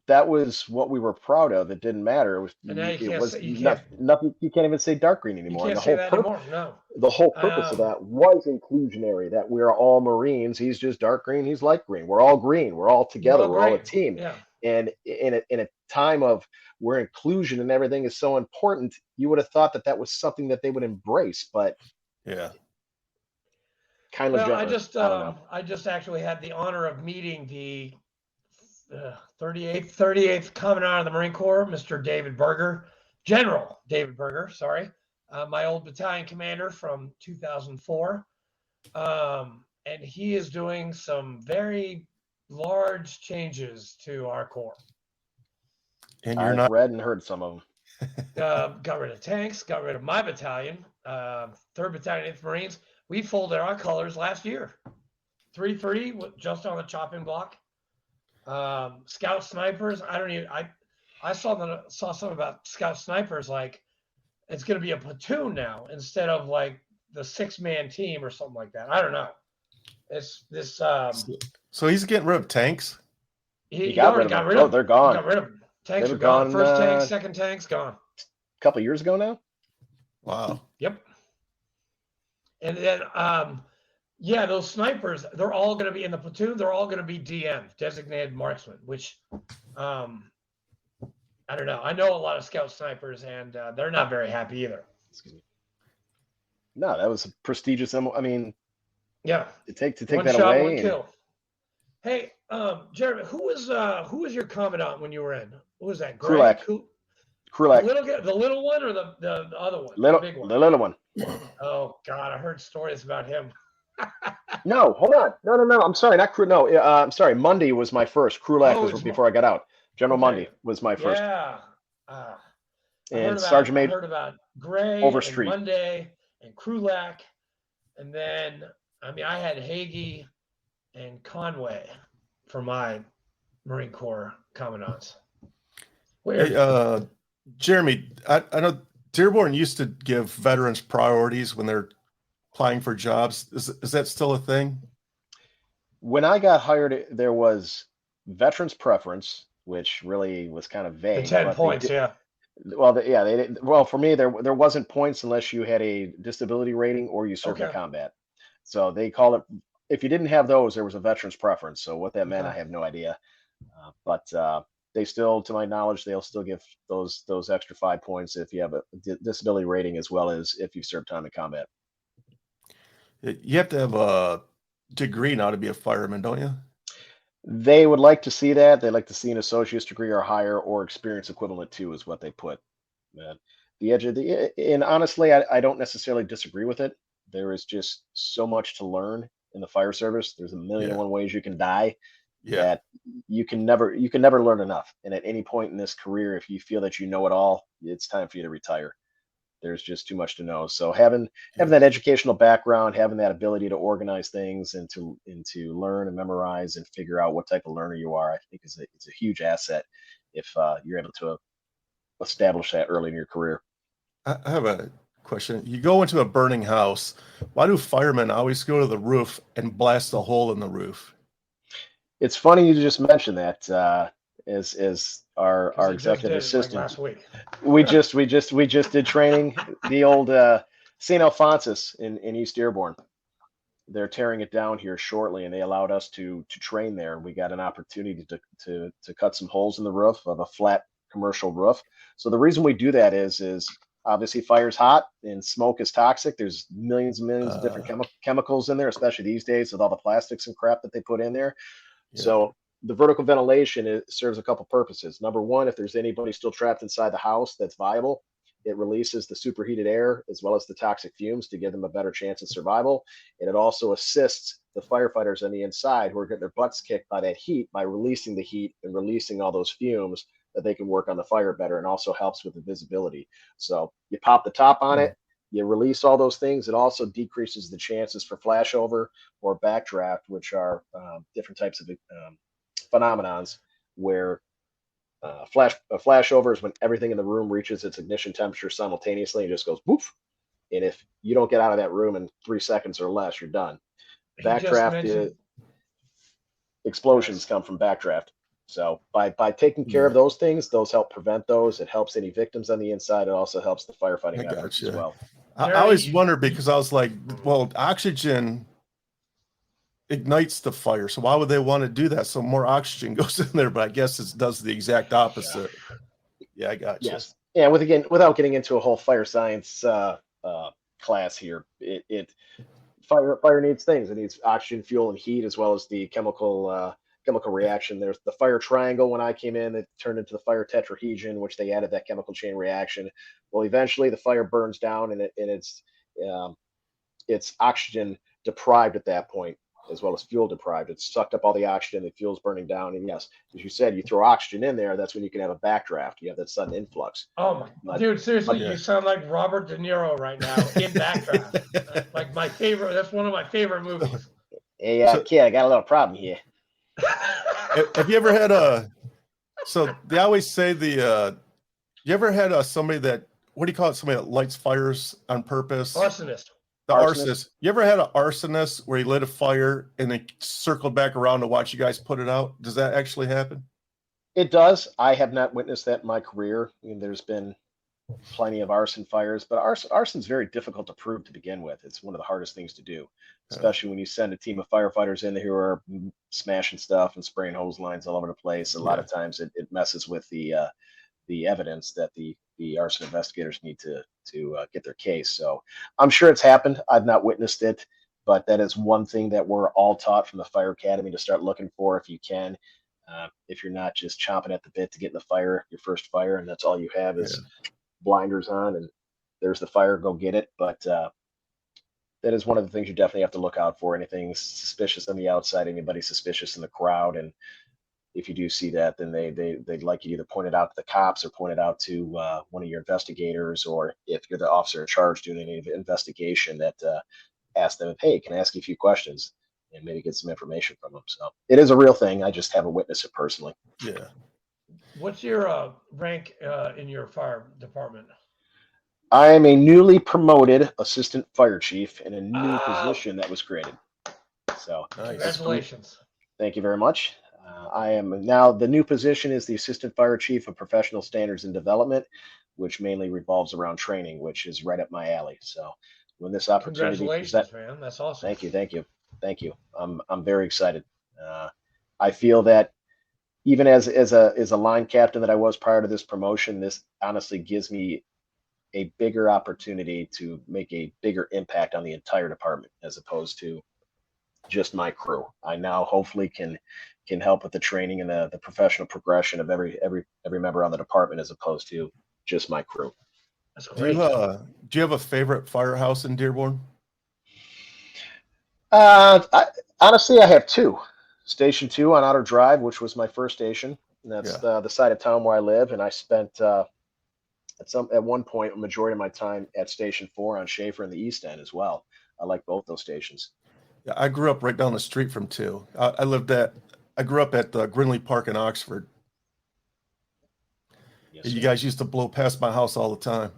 that was what we were proud of. It didn't matter. And now you It can't was say, nothing. You can't even say dark green you anymore. And can't say that anymore. No. the whole purpose of that was inclusionary, that we're all Marines. He's just dark green. He's light green. We're all green. We're all together. We're all a green. team. Yeah. And in a time of where inclusion and everything is so important, you would have thought that that was something that they would embrace, but Yeah. kind of Well, gentler. I don't know. I just actually had the honor of meeting the 38th Commandant of the Marine Corps, Mr. David Berger, General David Berger, sorry, my old battalion commander from 2004. And he is doing some very large changes to our Corps. And you're I've not read and heard some of them. Got rid of tanks, got rid of my battalion, 3rd Battalion, 8th Marines. We folded our colors last year. 3-3, just on the chopping block. Scout snipers. I saw something about scout snipers, like it's going to be a platoon now instead of like the 6-man team or something like that. I don't know. It's this. So he's getting rid of tanks. He already got rid of them. They're gone. Got rid of them. Tanks They are were gone. gone, First tank, second tank's gone. A couple of years ago now. Wow. Yep. And then, yeah, those snipers, they're all going to be in the platoon. They're all going to be DM, designated marksman, which I don't know. I know a lot of scout snipers, and they're not very happy either. Excuse me. No, that was a prestigious. I mean, yeah, to take one that shot, away. one kill. Hey, Jeremy, who was your commandant when you were in? Who was that? Krulak. Krulak. The little one or the other one? The big one. The little one. Oh God, I heard stories about him. No, hold on. No. I'm sorry, not Krulak. No, I'm sorry. Mundy was my first. Krulak was before I got out. General Mundy was my first. Yeah. And Sergeant Major. I heard about Gray, Overstreet. and Monday, and Krulak, and then I had Hagee and Conway for my Marine Corps commandants. Weird. Hey, Jeremy, I know Dearborn used to give veterans priorities when they're applying for jobs. Is that still a thing? When I got hired, there was veterans preference, which really was kind of vague. The 10 points, yeah. Well, they didn't. Well, for me, there wasn't points unless you had a disability rating or you served in combat. So they call it. If you didn't have those, there was a veterans preference. So what that meant, I have no idea. But they still, to my knowledge, they'll still give those extra 5 points if you have a disability rating as well as if you've served time in combat. You have to have a degree now to be a fireman, don't you? They would like to see that. They like to see an associate's degree or higher, or experience equivalent to, is what they put. And honestly, I don't necessarily disagree with it. There is just so much to learn in the fire service. There's a million and one ways you can die. That you can never learn enough. And at any point in this career, if you feel that you know it all, it's time for you to retire. There's just too much to know. So having that educational background, having that ability to organize things and to learn and memorize and figure out what type of learner you are, I think it's a huge asset if you're able to establish that early in your career. I have a question. You go into a burning house. Why do firemen always go to the roof and blast a hole in the roof? It's funny you just mentioned that. As our executive assistant, last week. we just did training. The old St. Alphonsus in East Dearborn. They're tearing it down here shortly, and they allowed us to train there. We got an opportunity to cut some holes in the roof of a flat commercial roof. So the reason we do that is obviously fire's hot and smoke is toxic. There's millions and millions of different chemicals in there, especially these days with all the plastics and crap that they put in there. So the vertical ventilation serves a couple purposes. Number one, if there's anybody still trapped inside the house that's viable, it releases the superheated air as well as the toxic fumes to give them a better chance of survival. And it also assists the firefighters on the inside who are getting their butts kicked by that heat by releasing the heat and releasing all those fumes that they can work on the fire better, and also helps with the visibility. So you pop the top on it, you release all those things. It also decreases the chances for flashover or backdraft, which are different types of phenomenons where flashover is when everything in the room reaches its ignition temperature simultaneously and just goes poof. And if you don't get out of that room in 3 seconds or less, you're done. Backdraft explosions come from backdraft. So by taking care of those things, those help prevent those. It helps any victims on the inside. It also helps the firefighting efforts as well. I always wondered, because I was like, well, oxygen ignites the fire, so why would they want to do that? So more oxygen goes in there, but I guess it does the exact opposite. Yeah, I got you. Yes. Yeah, without getting into a whole fire science class here, fire needs things. It needs oxygen, fuel, and heat, as well as the chemical reaction. There's the fire triangle. When I came in, it turned into the fire tetrahedron, which they added that chemical chain reaction. Well, eventually the fire burns down, and it's oxygen deprived at that point, as well as fuel deprived. It's sucked up all the oxygen, the fuel's burning down. And yes, as you said, you throw oxygen in there, that's when you can have a backdraft. You have that sudden influx. Oh my, dude, seriously, you sound like Robert De Niro right now in Backdraft. Like my favorite, that's one of my favorite movies. Hey, kid, I got a little problem here. Have you ever had so they always say you ever had somebody that, what do you call it? Somebody that lights fires on purpose? Arsonist. The arsonist. You ever had an arsonist where he lit a fire and then circled back around to watch you guys put it out? Does that actually happen? It does. I have not witnessed that in my career. I mean, there's been plenty of arson fires, but arson is very difficult to prove to begin with. It's one of the hardest things to do, especially when you send a team of firefighters in there who are smashing stuff and spraying hose lines all over the place. A lot of times it messes with the evidence that the arson investigators need to get their case. So I'm sure it's happened. I've not witnessed it, but that is one thing that we're all taught from the fire academy to start looking for if you can. If you're not just chomping at the bit to get in the fire, your first fire, and that's all you have is blinders on and there's the fire, go get it. But that is one of the things you definitely have to look out for. Anything suspicious on the outside, anybody suspicious in the crowd. And if you do see that, then they'd like you to either point it out to the cops or point it out to one of your investigators, or if you're the officer in charge doing any investigation, that ask them, hey, can I ask you a few questions, and maybe get some information from them. So it is a real thing. I just haven't witnessed it personally. Yeah. What's your rank in your fire department? I am a newly promoted assistant fire chief in a new position that was created. So congratulations. Thank you very much. I am now, the new position is the assistant fire chief of professional standards and development, which mainly revolves around training, which is right up my alley. So when this opportunity congratulations, man, that's awesome. Thank you. I'm very excited. I feel that even as a line captain that I was prior to this promotion, this honestly gives me a bigger opportunity to make a bigger impact on the entire department, as opposed to just my crew. I now hopefully can help with the training and the professional progression of every member on the department, as opposed to just my crew. That's great. Do you have a favorite firehouse in Dearborn? Honestly, I have two. Station 2 on Outer Drive, which was my first station. And that's the side of town where I live. And I spent at one point a majority of my time at Station 4 on Schaefer in the East End as well. I like both those stations. Yeah, I grew up right down the street from 2. I grew up at Grinley Park in Oxford. Yes, you guys used to blow past my house all the time.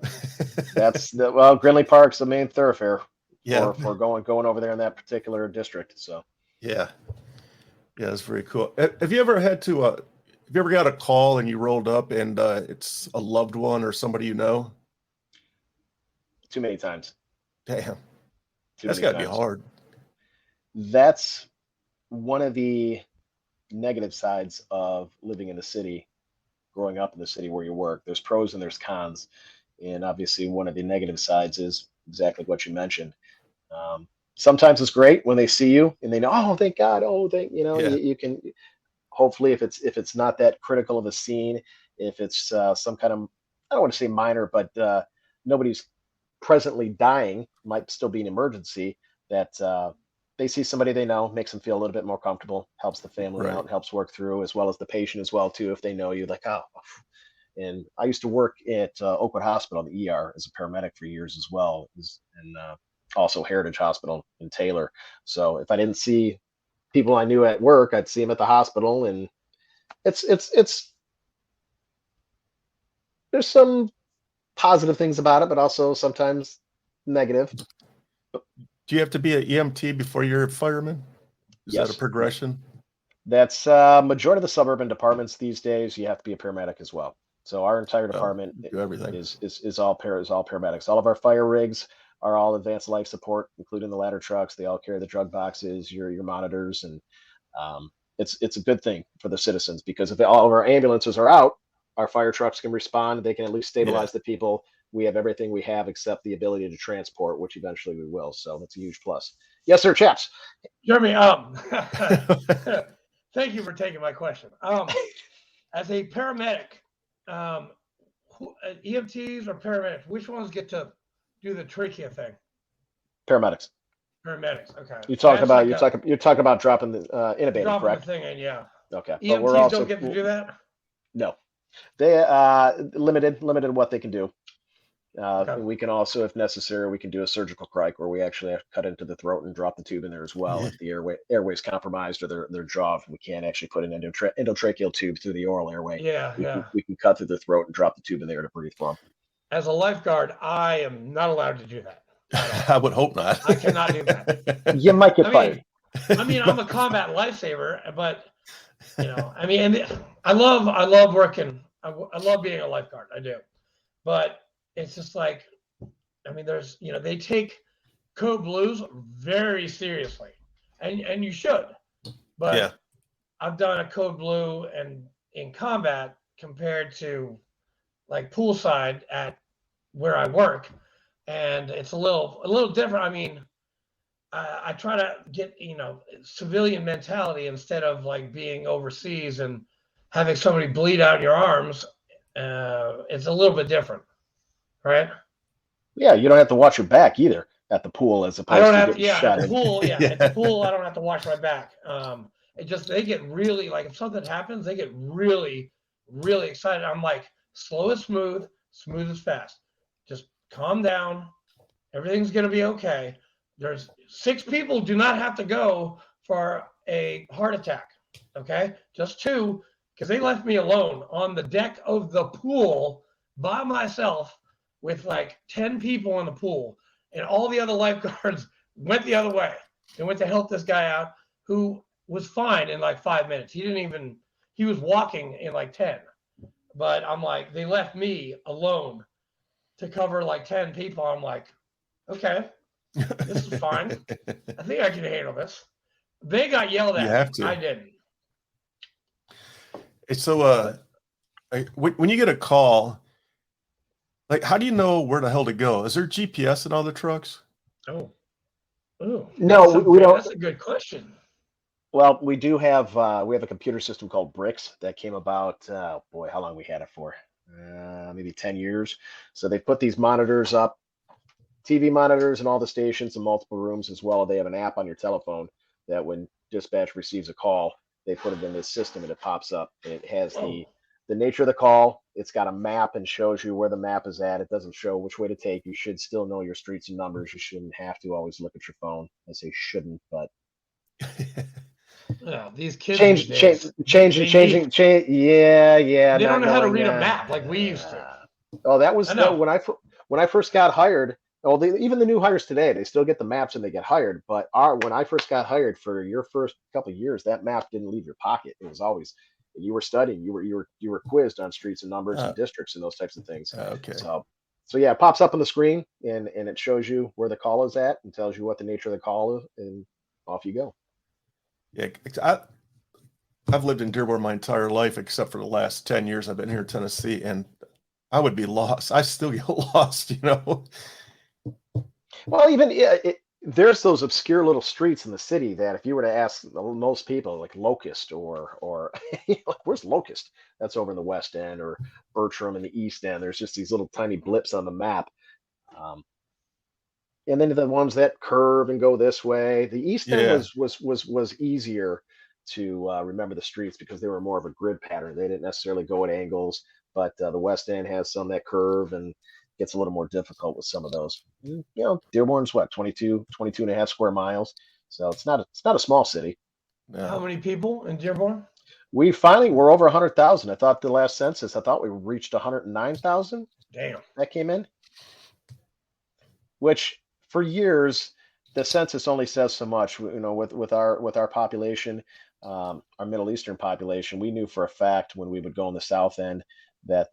Grinley Park's the main thoroughfare. Yeah, for going over there in that particular district. So yeah, it's very cool. Have you ever had to? Have you ever got a call and you rolled up and it's a loved one or somebody you know? Too many times. Damn, that's got to be hard. That's one of the negative sides of living in the city, growing up in the city where you work. There's pros and there's cons, and obviously one of the negative sides is exactly what you mentioned. Sometimes it's great when they see you and they know, oh, thank God. Oh, you can hopefully, if it's not that critical of a scene, if it's some kind of, I don't want to say minor, but nobody's presently dying, might still be an emergency, that they see somebody they know, makes them feel a little bit more comfortable, helps the family out, helps work through, as well as the patient as well too. If they know you, like, oh. And I used to work at Oakwood Hospital, the ER, as a paramedic for years as well, and also Heritage Hospital in Taylor. So if I didn't see people I knew at work, I'd see them at the hospital, and it's there's some positive things about it, but also sometimes negative. Do you have to be an EMT before you're a fireman? Is that a progression? That's majority of the suburban departments these days. You have to be a paramedic as well. So our entire department Do everything. is all paramedics. All of our fire rigs are all advanced life support, including the ladder trucks. They all carry the drug boxes, your monitors, and it's a good thing for the citizens, because if all of our ambulances are out, our fire trucks can respond. They can at least stabilize the people. We have everything we have except the ability to transport, which eventually we will. So that's a huge plus. Yes, sir, chaps. Jeremy, thank you for taking my question. As a paramedic, EMTs or paramedics, which ones get to do the trachea thing? Paramedics. Paramedics. Okay. You're talking about dropping the intubator, dropping correct? the thing in, yeah. Okay. EMTs But we're also don't get to do that? No. They limited what they can do. Okay. We can also, if necessary, we can do a surgical crike where we actually have to cut into the throat and drop the tube in there as well. If the airway's compromised or their jaw, we can't actually put an endotracheal tube through the oral airway. We can cut through the throat and drop the tube in there to breathe for them. As a lifeguard, I am not allowed to do that. I would hope not. I cannot do that. You might get fired. I'm a combat lifesaver, but and I love working. I love being a lifeguard. I do, but it's just like, there's, they take code blues very seriously, and you should. But yeah. I've done a code blue and in combat compared to like poolside at where I work, and it's a little different. I try to get civilian mentality instead of like being overseas and having somebody bleed out your arms. It's a little bit different, right? Yeah, you don't have to watch your back either at the pool, as opposed to getting shot at the pool. Yeah, at the pool, I don't have to watch my back. They get really, like, if something happens, they get really, really excited. I'm like, slow is smooth, smooth is fast. Just calm down. Everything's gonna be okay. There's 6 people do not have to go for a heart attack. Okay, just 2, because they left me alone on the deck of the pool by myself with like 10 people in the pool, and all the other lifeguards went the other way. They went to help this guy out who was fine in like 5 minutes. He was walking in like 10. But I'm like, they left me alone to cover like 10 people. I'm like, okay, this is fine. I think I can handle this. They got yelled at. You have to. I didn't. So, when you get a call, like, how do you know where the hell to go? Is there GPS in all the trucks? Oh, no, we don't. That's a good question. Well, we do have we have a computer system called Bricks that came about. How long we had it for? Maybe 10 years. So they put these monitors up, TV monitors in all the stations in multiple rooms as well. They have an app on your telephone that when dispatch receives a call, they put it in this system and it pops up. And it has the nature of the call. It's got a map and shows you where the map is at. It doesn't show which way to take. You should still know your streets and numbers. You shouldn't have to always look at your phone. I say shouldn't, but yeah, these kids changing. Yeah. They don't know how to read a map like we used to. Oh, that was when I first got hired. Well, even the new hires today, they still get the maps and they get hired. But when I first got hired, for your first couple of years, that map didn't leave your pocket. It was always, you were studying, you were quizzed on streets and numbers and districts and those types of things. Okay. So yeah, it pops up on the screen and it shows you where the call is at and tells you what the nature of the call is, and off you go. Yeah, I've lived in Dearborn my entire life except for the last 10 years I've been here in Tennessee, and I would be lost. I still get lost, Well, even there's those obscure little streets in the city that if you were to ask most people, like Locust or where's Locust? That's over in the West End, or Bertram in the East End. There's just these little tiny blips on the map. And then the ones that curve and go this way. The East End was easier to remember the streets because they were more of a grid pattern. They didn't necessarily go at angles, but the West End has some that curve and gets a little more difficult with some of those. Dearborn's 22 and a half square miles. So it's not a small city. No. How many people in Dearborn? We're over 100,000. I thought the last census, we reached 109,000. Damn. That came in. Which for years, the census only says so much, with our population. our Middle Eastern population, we knew for a fact when we would go in the South End that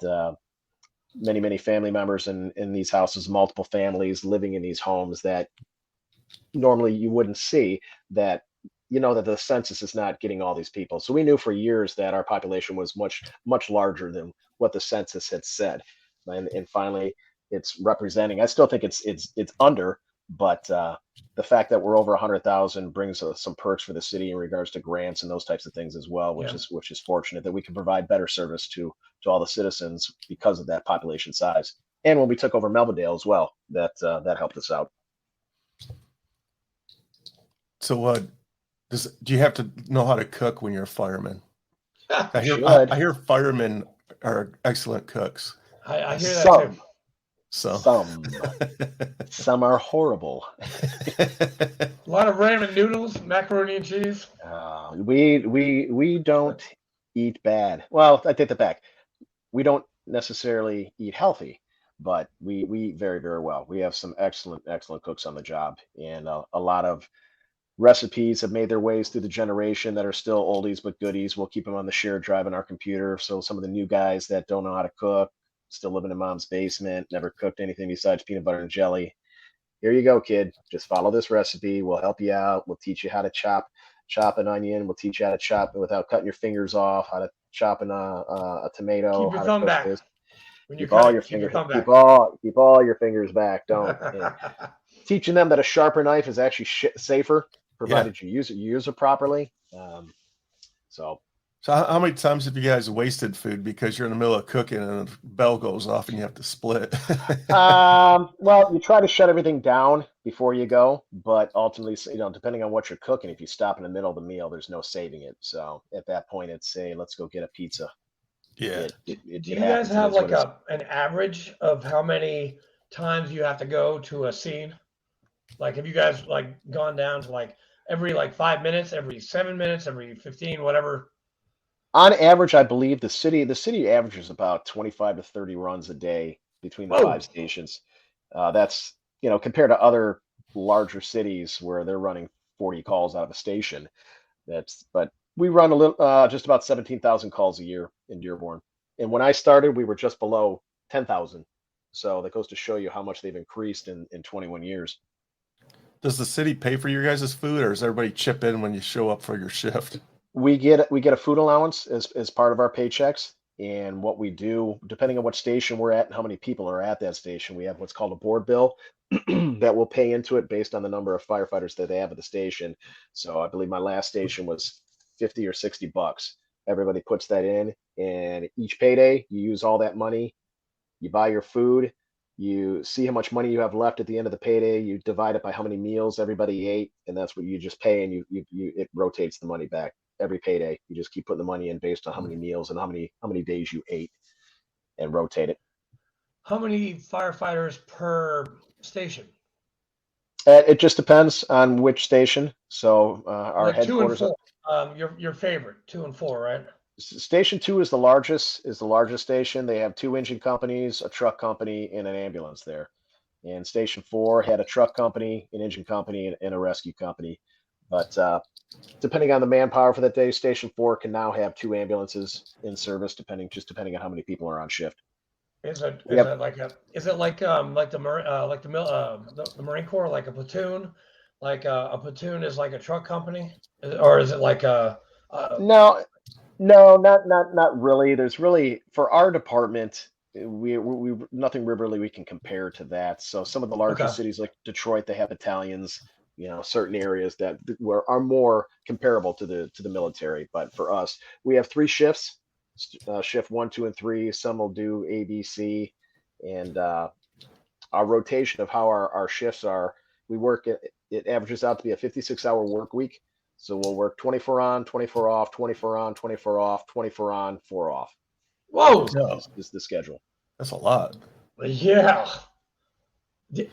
many family members in these houses, multiple families living in these homes that normally you wouldn't see, that that the census is not getting all these people. So we knew for years that our population was much larger than what the census had said, and finally it's representing. I still think it's under, but the fact that we're over 100,000 brings some perks for the city in regards to grants and those types of things as well, which is fortunate that we can provide better service to all the citizens because of that population size. And when we took over Melvindale as well, that helped us out. So do you have to know how to cook when you're a fireman? I hear firemen are excellent cooks. I hear that too. Some are horrible. A lot of ramen noodles, macaroni and cheese. We don't eat bad. Well, I take that back. We don't necessarily eat healthy, but we eat very, very well. We have some excellent cooks on the job, and a lot of recipes have made their ways through the generation that are still oldies but goodies. We'll keep them on the shared drive in our computer. So some of the new guys that don't know how to cook, still living in mom's basement, never cooked anything besides peanut butter and jelly. Here you go, kid. Just follow this recipe. We'll help you out. We'll teach you how to chop an onion. We'll teach you how to chop it without cutting your fingers off, how to chop a tomato. Keep your thumb back. Keep all your fingers back. Don't. Teaching them that a sharper knife is actually safer, provided you use it properly. So how many times have you guys wasted food because you're in the middle of cooking and the bell goes off and you have to split? Well, you try to shut everything down before you go, but ultimately, depending on what you're cooking, if you stop in the middle of the meal, there's no saving it. So at that point, it's let's go get a pizza. Yeah. Do you guys have like an average of how many times you have to go to a scene? Like, have you guys like gone down to like every 5 minutes, every 7 minutes, every 15, whatever? On average, I believe the city averages about 25 to 30 runs a day between the 5 stations. That's compared to other larger cities where they're running 40 calls out of a station. But we run a little just about 17,000 calls a year in Dearborn. And when I started, we were just below 10,000. So that goes to show you how much they've increased in 21 years. Does the city pay for your guys' food, or does everybody chip in when you show up for your shift? We get a food allowance as part of our paychecks, and what we do, depending on what station we're at and how many people are at that station, we have what's called a board bill that will pay into it based on the number of firefighters that they have at the station. So I believe my last station was $50 or $60. Everybody puts that in, and each payday you use all that money, you buy your food, you see how much money you have left at the end of the payday, you divide it by how many meals everybody ate, and that's what you just pay, and it rotates the money back every payday. You just keep putting the money in based on how many meals and how many days you ate, and rotate it. How many firefighters per station? It just depends on which station. So our like headquarters. 2 and 4. Your favorite 2 and 4, right? Station 2 is the largest station. They have 2 engine companies, a truck company, and an ambulance there. And Station 4 had a truck company, an engine company, and a rescue company. But depending on the manpower for that day, Station 4 can now have 2 ambulances in service, depending on how many people are on shift. Is it like the Marine Corps, like a platoon? Like a platoon is like a truck company, or is it like a? No, not really. There's really, for our department, we nothing really we can compare to that. So some of the larger cities like Detroit, they have battalions. Certain areas that are more comparable to the military. But for us, we have 3 shifts. Shift 1, 2, and 3. Some will do A, B, C, and our rotation of how our shifts are. We work it averages out to be a 56-hour work week. So we'll work 24 on, 24 off, 24 on, 24 off, 24 on, 4 off. Whoa! This is the schedule. That's a lot. Yeah.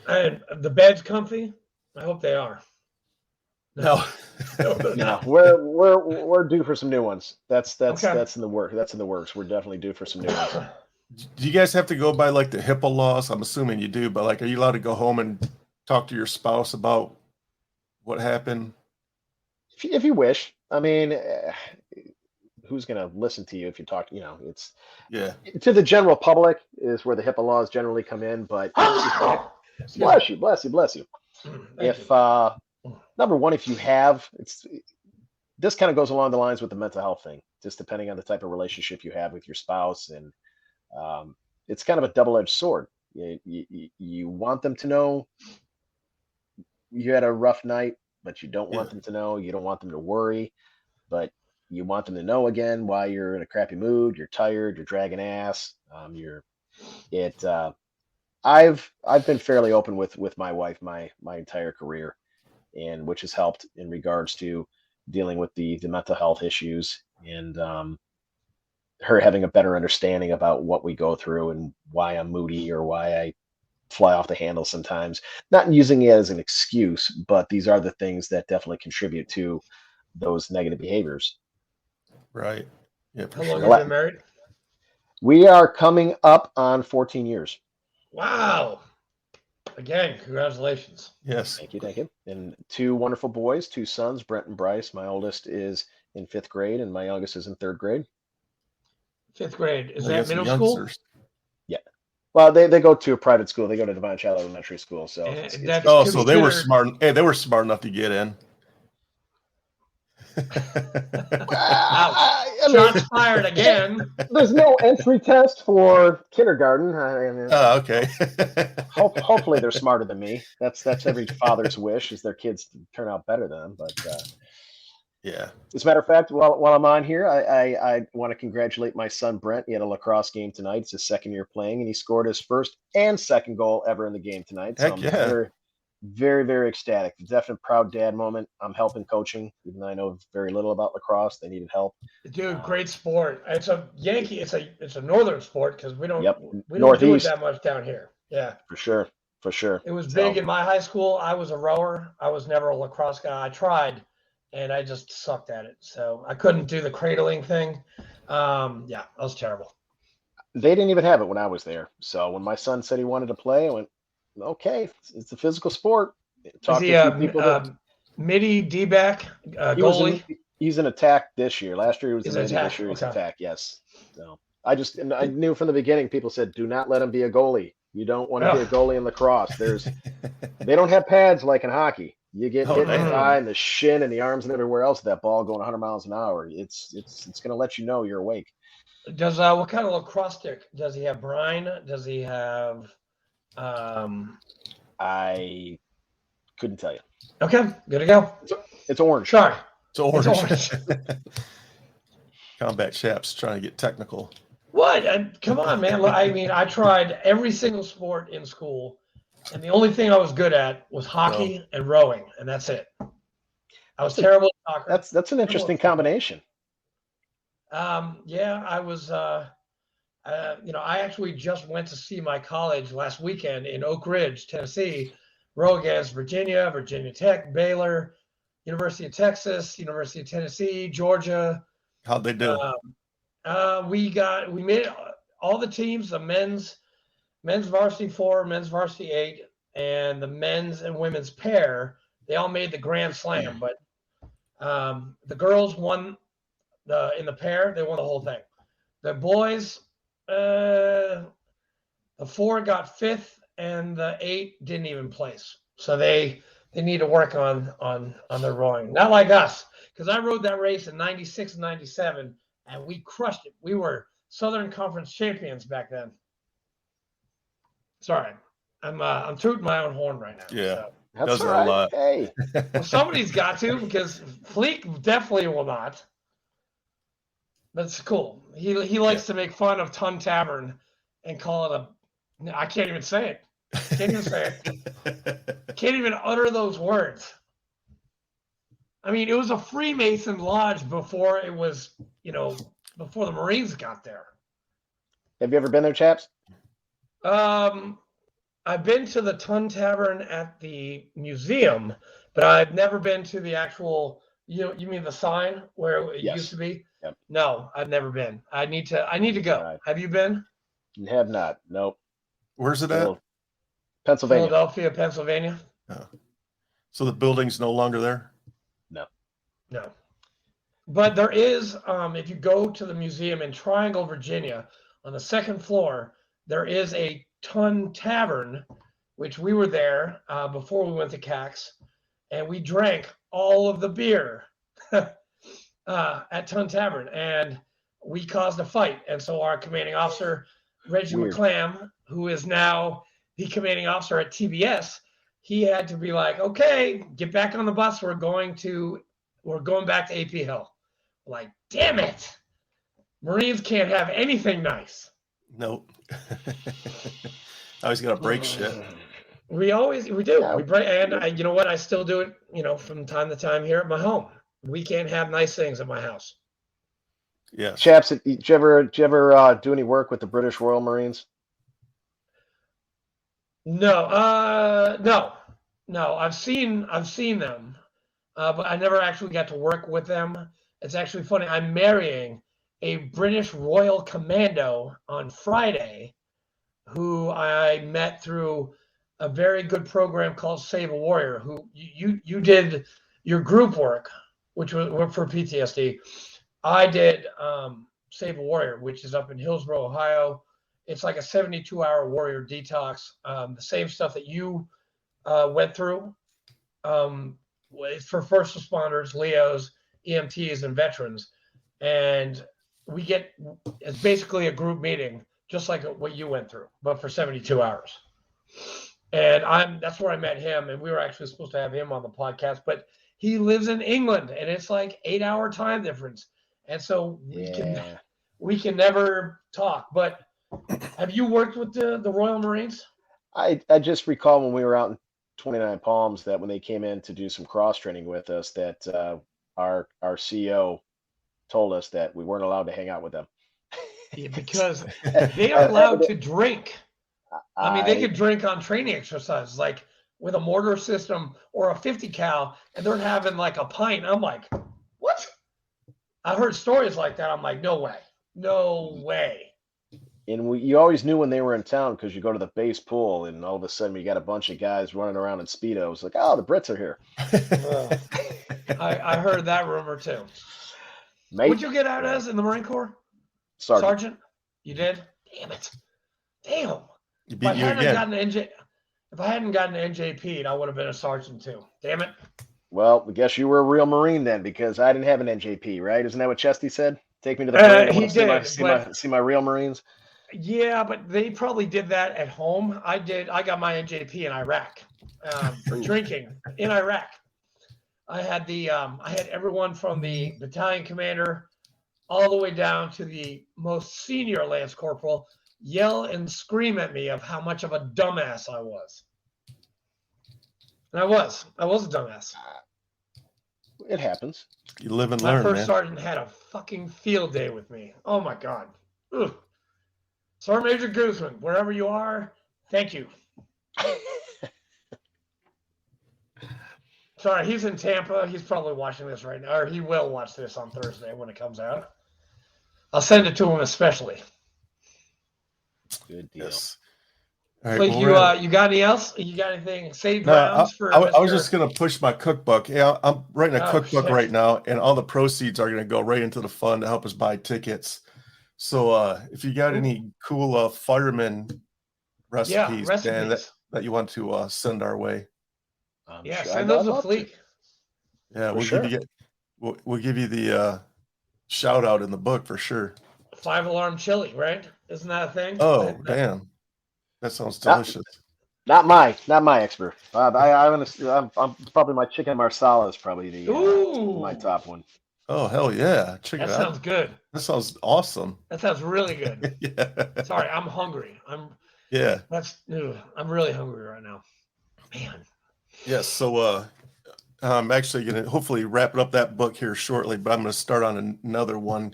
And the bed's comfy? I hope they are. No. No, we're due for some new ones. That's in the work. That's in the works. We're definitely due for some new ones. Do you guys have to go by like the HIPAA laws? I'm assuming you do, but like, are you allowed to go home and talk to your spouse about what happened? If you wish, I mean, who's going to listen to you if you talk? It's Yeah. to the general public is where the HIPAA laws generally come in. But bless you. Thank If you. number one, if you have, this kind of goes along the lines with the mental health thing, just depending on the type of relationship you have with your spouse, and it's kind of a double-edged sword. You want them to know you had a rough night, but you don't want them to know. You don't want them to worry, but you want them to know again why you're in a crappy mood. You're tired. You're dragging ass. I've been fairly open with my wife my entire career, and which has helped in regards to dealing with the mental health issues, and her having a better understanding about what we go through and why I'm moody or why I fly off the handle sometimes. Not using it as an excuse, but these are the things that definitely contribute to those negative behaviors. Right. Yeah. How long have you been married? We are coming up on 14 years. Wow. Again, congratulations. Yes. Thank you. And 2 wonderful boys, 2 sons, Brent and Bryce. My oldest is in 5th grade and my youngest is in 3rd grade. 5th grade. Is I that guess middle youngsters. school? Yeah. Well, they go to a private school. They go to Divine Child Elementary School. So So they were smart. Hey, they were smart enough to get in. Shots fired again. There's no entry test for kindergarten. Okay. Hopefully they're smarter than me. That's every father's wish, is their kids turn out better than them. But yeah. As a matter of fact, while I'm on here, I want to congratulate my son Brent. He had a lacrosse game tonight. It's his 2nd year playing, and he scored his 1st and 2nd goal ever in the game tonight. So I'm very, very, very ecstatic. Definite proud dad moment. I'm helping coaching, even though I know very little about lacrosse. They needed help. Dude, great sport. It's a Yankee. It's a northern sport because we don't Northeast. do it that much down here. Yeah, for sure. It was big in my high school. I was a rower. I was never a lacrosse guy. I tried, and I just sucked at it. So I couldn't do the cradling thing. Yeah, that was terrible. They didn't even have it when I was there. So when my son said he wanted to play, I went, okay, it's a physical sport. Is he a midi D-back goalie? He's an attack this year. Last year he was He's an attack. This year he's attack. Yes. So I knew from the beginning. People said, do not let him be a goalie. You don't want to be a goalie in lacrosse. They don't have pads like in hockey. You get hit in the eye and the shin and the arms and everywhere else. That ball going 100 miles an hour. It's going to let you know you're awake. Does what kind of lacrosse stick does he have? Brine? Does he have? I couldn't tell you. Okay, good to go. It's orange. Sorry, it's orange. Combat chaps trying to get technical. What? Come on, man. I mean, I tried every single sport in school, and the only thing I was good at was hockey and rowing, and that's it. I was terrible at soccer. That's an interesting combination. Yeah, I was. I actually just went to see my college last weekend in Oak Ridge, Tennessee, row against Virginia, Virginia Tech, Baylor, University of Texas, University of Tennessee, Georgia. How'd they do? We made all the teams, the men's varsity 4, men's varsity 8, and the men's and women's pair. They all made the Grand Slam, but the girls won in the pair. They won the whole thing. The boys, the 4 got 5th, and the 8 didn't even place. So they need to work on their rowing. Not like us, because I rowed that race in '96 and '97. And we crushed it. We were Southern Conference champions back then. Sorry, I'm tooting my own horn right now. Yeah, so. Does right. A lot. Hey, well, somebody's got to, because Fleek definitely will not. But it's cool. He likes to make fun of Ton Tavern and call it I can't even say it. Can't even say it. Can't even utter those words. I mean, it was a Freemason lodge before it was, before the Marines got there. Have you ever been there, chaps? I've been to the Tun Tavern at the museum, but I've never been to the actual, you mean the sign where it used to be? Yep. No, I've never been. I need to go. Right. Have you been? Have not. Nope. Where's it at? Pennsylvania. Philadelphia, Pennsylvania. Oh. So the building's no longer there? No. No. But there is, if you go to the museum in Triangle, Virginia, on the second floor, there is a Ton Tavern, which we were there before we went to CAX, and we drank all of the beer at Ton Tavern, and we caused a fight. And so our commanding officer, Reggie McClam, who is now the commanding officer at TBS, he had to be like, okay, get back on the bus. We're going back to AP Hill. Like, damn it. Marines can't have anything nice. Nope. I always got to break shit. We do. Yeah. We break, and you know what? I still do it, from time to time here at my home. We can't have nice things at my house. Yeah. Chaps, did you ever do any work with the British Royal Marines? No. No. I've seen them, but I never actually got to work with them. It's actually funny. I'm marrying a British Royal Commando on Friday, who I met through a very good program called Save a Warrior. Who you did your group work, which was for PTSD. I did Save a Warrior, which is up in Hillsboro, Ohio. It's like a 72-hour warrior detox. The same stuff that you went through. It's for first responders, LEOs, EMTs, and veterans. And it's basically a group meeting, just like what you went through, but for 72 hours. And that's where I met him. And we were actually supposed to have him on the podcast, but he lives in England, and it's like 8-hour time difference. And so we can never talk. But have you worked with the Royal Marines? I just recall when we were out in 29 Palms that when they came in to do some cross training with us, that our CEO told us that we weren't allowed to hang out with them. Yeah, because they are allowed to drink. I mean, they could drink on training exercises, like with a mortar system or a 50 cal, and they're having like a pint. I'm like, what? I heard stories like that. I'm like, no way. And you always knew when they were in town because you go to the base pool and all of a sudden you got a bunch of guys running around in Speedos. Like, oh, the Brits are here. I heard that rumor too. Mate, what'd you get out as in the Marine Corps? Sergeant? You did? Damn it. Damn. If I hadn't gotten NJP'd, I would have been a sergeant too. Damn it. Well, I guess you were a real Marine then, because I didn't have an NJP, right? Isn't that what Chesty said? Take me to the parade. He did. See my real Marines. Yeah, but they probably did that at home. I got my NJP in Iraq for drinking in Iraq. I had everyone from the battalion commander all the way down to the most senior lance corporal yell and scream at me of how much of a dumbass I was. And I was a dumbass. It happens. You live and learn, man. My first man. sergeant had a fucking field day with me. Oh my God. Ugh. Sergeant Major Guzman, wherever you are, thank you. Sorry, he's in Tampa. He's probably watching this right now, or he will watch this on Thursday when it comes out. I'll send it to him especially. Good deal. Yes. All right, you got any else? You got anything saved rounds for? I was just gonna push my cookbook. Yeah, I'm writing a cookbook right now, and all the proceeds are gonna go right into the fund to help us buy tickets. So if you got any cool fireman recipes, Dan, that you want to send our way, send those a fleet. Yeah, we'll give you the shout out in the book for sure. 5-alarm chili, right? Isn't that a thing? Oh, damn. That sounds delicious. Not my expert. I'm probably my chicken marsala is probably my top one. Oh, hell yeah. Chicken. That sounds good. That sounds awesome. That sounds really good. Yeah. Sorry, I'm hungry. I'm really hungry right now. Man. Yes, so I'm actually going to hopefully wrap up that book here shortly, but I'm going to start on another one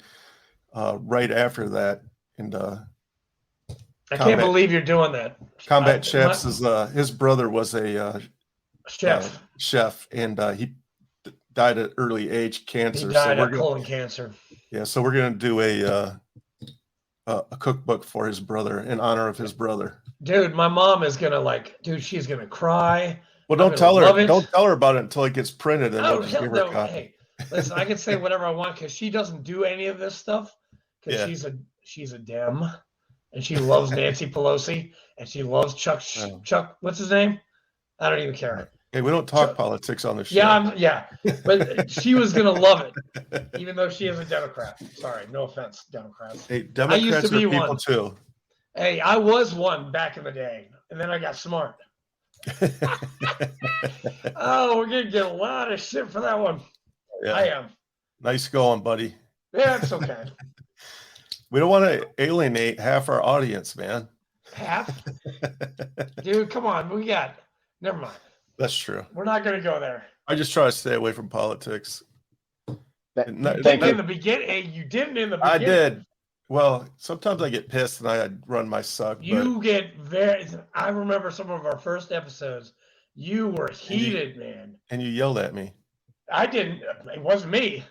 right after that. And I can't believe you're doing that. Combat Chefs is his brother was a chef, and he died at early age, cancer. He died of colon cancer. Yeah, so we're going to do a cookbook for his brother in honor of his brother. Dude, my mom is gonna she's gonna cry. Well, don't tell her about it until it gets printed, and we'll just give her a copy. Hey, Listen, I can say whatever I want because she doesn't do any of this stuff because Yeah. she's a Dem, and she loves Nancy Pelosi, and she loves Chuck. Oh. Chuck, what's his name? I don't even care. Hey, we don't talk politics on the show. Yeah, but she was gonna love it, even though she is a Democrat. Sorry, no offense, Democrats. Hey, Democrats to be are people one. too. Hey, I was one back in the day, and then I got smart. Oh, we're gonna get a lot of shit for that one. Yeah. I am. Nice going, buddy. Yeah, it's okay. We don't want to alienate half our audience, man. Half? Dude, come on. Never mind. That's true. We're not going to go there. I just try to stay away from politics. Thank In you. the beginning. Hey, you didn't in the beginning. I did. Well, sometimes I get pissed and I run my suck. You get I remember some of our first episodes. You were heated, man. And you yelled at me. I didn't. It wasn't me.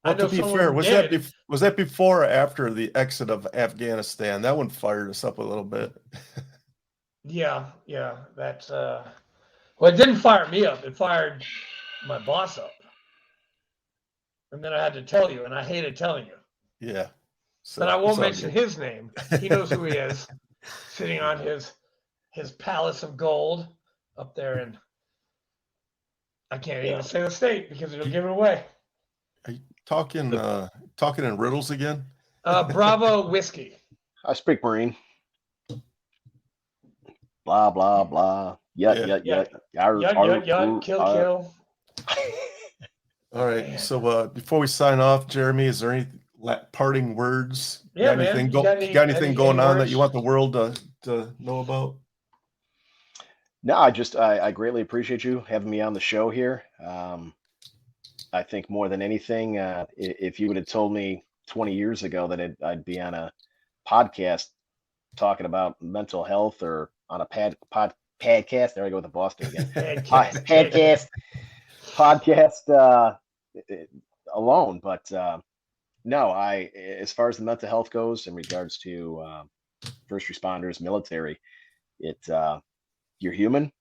Well, to be fair, was that before or after the exit of Afghanistan? That one fired us up a little bit. Yeah. That's well, it didn't fire me up. It fired my boss up. And then I had to tell you, and I hated telling you. Yeah. So, But I won't mention his name. He knows who he is, sitting on his palace of gold up there in, I can't even say the state because it'll give it away. Are you talking in riddles again? Bravo whiskey. I speak Marine. Blah blah blah. Yeah. Kill. All right. So before we sign off, Jeremy, is there any parting words? Yeah, got anything, man. got anything going on that you want words? the world to know about? No, I greatly appreciate you having me on the show here. I think more than anything, if you would have told me 20 years ago that I'd be on a podcast talking about mental health or on a podcast, there I go with the Boston again. podcast alone. But no, as far as the mental health goes in regards to first responders, military, you're human.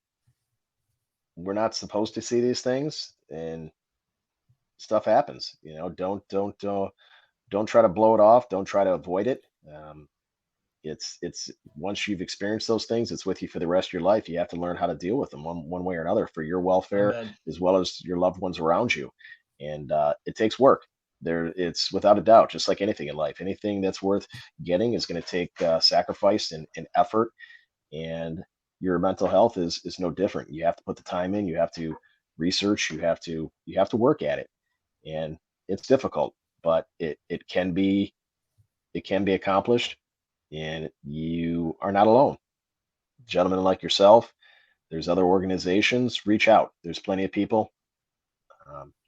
We're not supposed to see these things, and stuff happens. Don't try to blow it off. Don't try to avoid it. It's once you've experienced those things, it's with you for the rest of your life. You have to learn how to deal with them one way or another for your welfare. Amen. As well as your loved ones around you. And it takes work. It's without a doubt, just like anything in life. Anything that's worth getting is going to take sacrifice and effort. And your mental health is no different. You have to put the time in. You have to research. You have to work at it. And it's difficult, but it can be accomplished. And you are not alone. Gentlemen like yourself, there's other organizations. Reach out. There's plenty of people.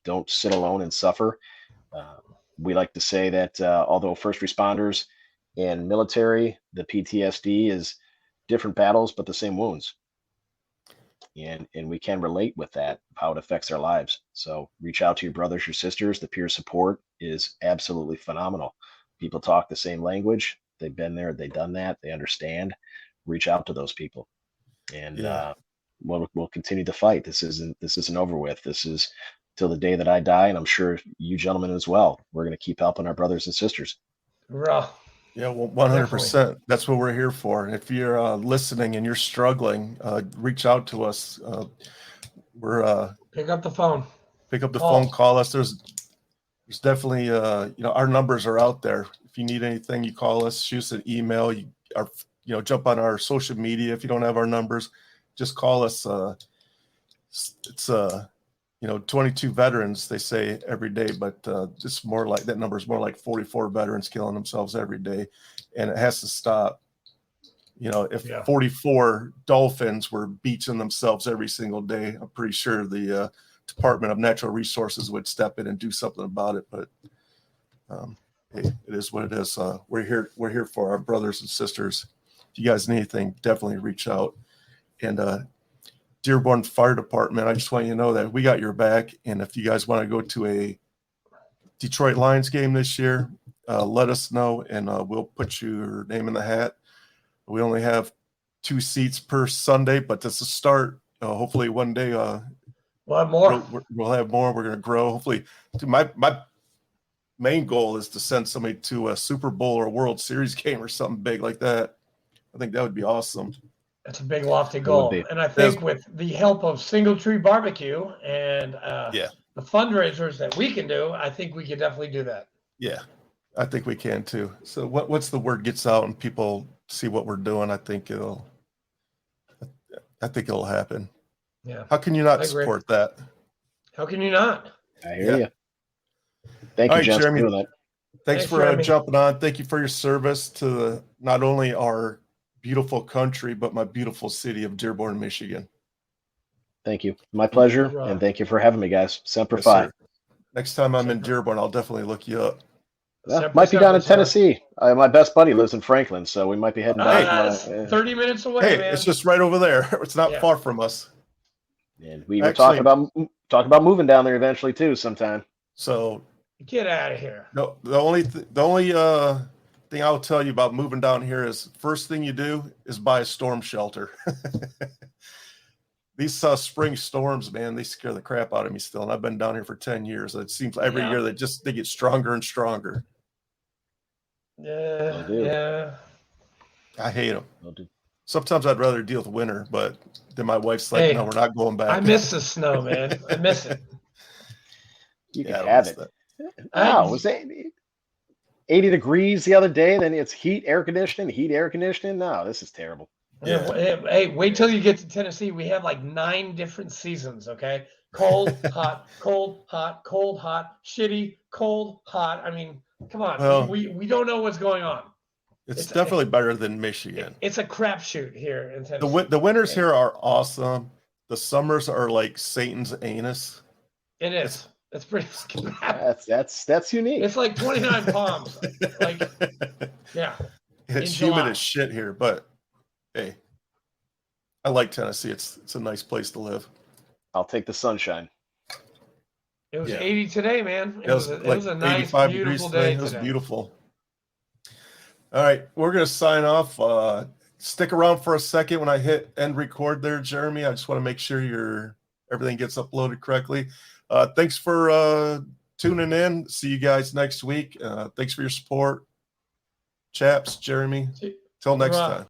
Don't sit alone and suffer. We like to say that although first responders and military, the PTSD is different battles, but the same wounds. And we can relate with that, how it affects our lives. So reach out to your brothers, your sisters. The peer support is absolutely phenomenal. People talk the same language. They've been there, they've done that, they understand. Reach out to those people. And we'll continue to fight. This isn't over with. This is till the day that I die, and I'm sure you gentlemen as well. We're going to keep helping our brothers and sisters. Raw. Yeah, well, 100%. That's what we're here for. And if you're listening and you're struggling, reach out to us. We're pick up the phone. Call us. There's definitely our numbers are out there. If you need anything, you call us, shoot us an email. Jump on our social media. If you don't have our numbers, just call us. It's 22 veterans, they say every day, but just more like that number is more like 44 veterans killing themselves every day, and it has to stop. If 44 dolphins were beaching themselves every single day, I'm pretty sure the Department of Natural Resources would step in and do something about it. But hey, it is what it is. We're here for our brothers and sisters. If you guys need anything, definitely reach out. And Dearborn Fire Department, I just want you to know that we got your back. And if you guys want to go to a Detroit Lions game this year, let us know, and we'll put your name in the hat. We only have 2 seats per Sunday, but that's a start. Hopefully one day We'll have more. We'll have more. We're going to grow. Hopefully, my main goal is to send somebody to a Super Bowl or a World Series game or something big like that. I think that would be awesome. That's a big lofty goal. And I think with the help of Single Tree Barbecue and the fundraisers that we can do, I think we can definitely do that. Yeah, I think we can too. So once the word gets out and people see what we're doing, I think it'll happen. Yeah. How can you not support that? How can you not? I hear you. Thank you, Gents, Jeremy. for that. Thanks for jumping on. Thank you for your service to not only our beautiful country, but my beautiful city of Dearborn, Michigan. Thank you. My pleasure. And thank you for having me, guys. Semper Fi. Next time I'm in Dearborn, I'll definitely look you up. Might be down in Tennessee. My best buddy lives in Franklin, so we might be heading down. 30 minutes away, man. It's just right over there. It's not far from us. And we were talking about moving down there eventually too, sometime. So get out of here. No, the only thing I'll tell you about moving down here is first thing you do is buy a storm shelter. These spring storms, man, they scare the crap out of me still. And I've been down here for 10 years. It seems every year they get stronger and stronger. Yeah. I hate them. Sometimes I'd rather deal with winter, but then my wife's like, no, we're not going back. I miss the snow, man. I miss it. You can have it. Wow, it was 80 degrees the other day. Then it's air conditioning. No, this is terrible. Hey, wait till you get to Tennessee. We have like 9 different seasons, okay? Cold, hot, cold, hot, cold, hot, shitty, cold, hot. I mean, come on. Well, we don't know what's going on. It's definitely better than Michigan. It's a crapshoot here in Tennessee. The winters here are awesome. The summers are like Satan's anus. It is. It's pretty fucking bad. That's unique. It's like 29 palms. It's humid as shit here, but hey, I like Tennessee. It's a nice place to live. I'll take the sunshine. It was 80 today, man. It was a nice, beautiful day. It was beautiful. All right, we're gonna sign off. Stick around for a second when I hit end record there, Jeremy. I just want to make sure everything gets uploaded correctly. Thanks for tuning in. See you guys next week. Thanks for your support. Chaps, Jeremy. Till next time.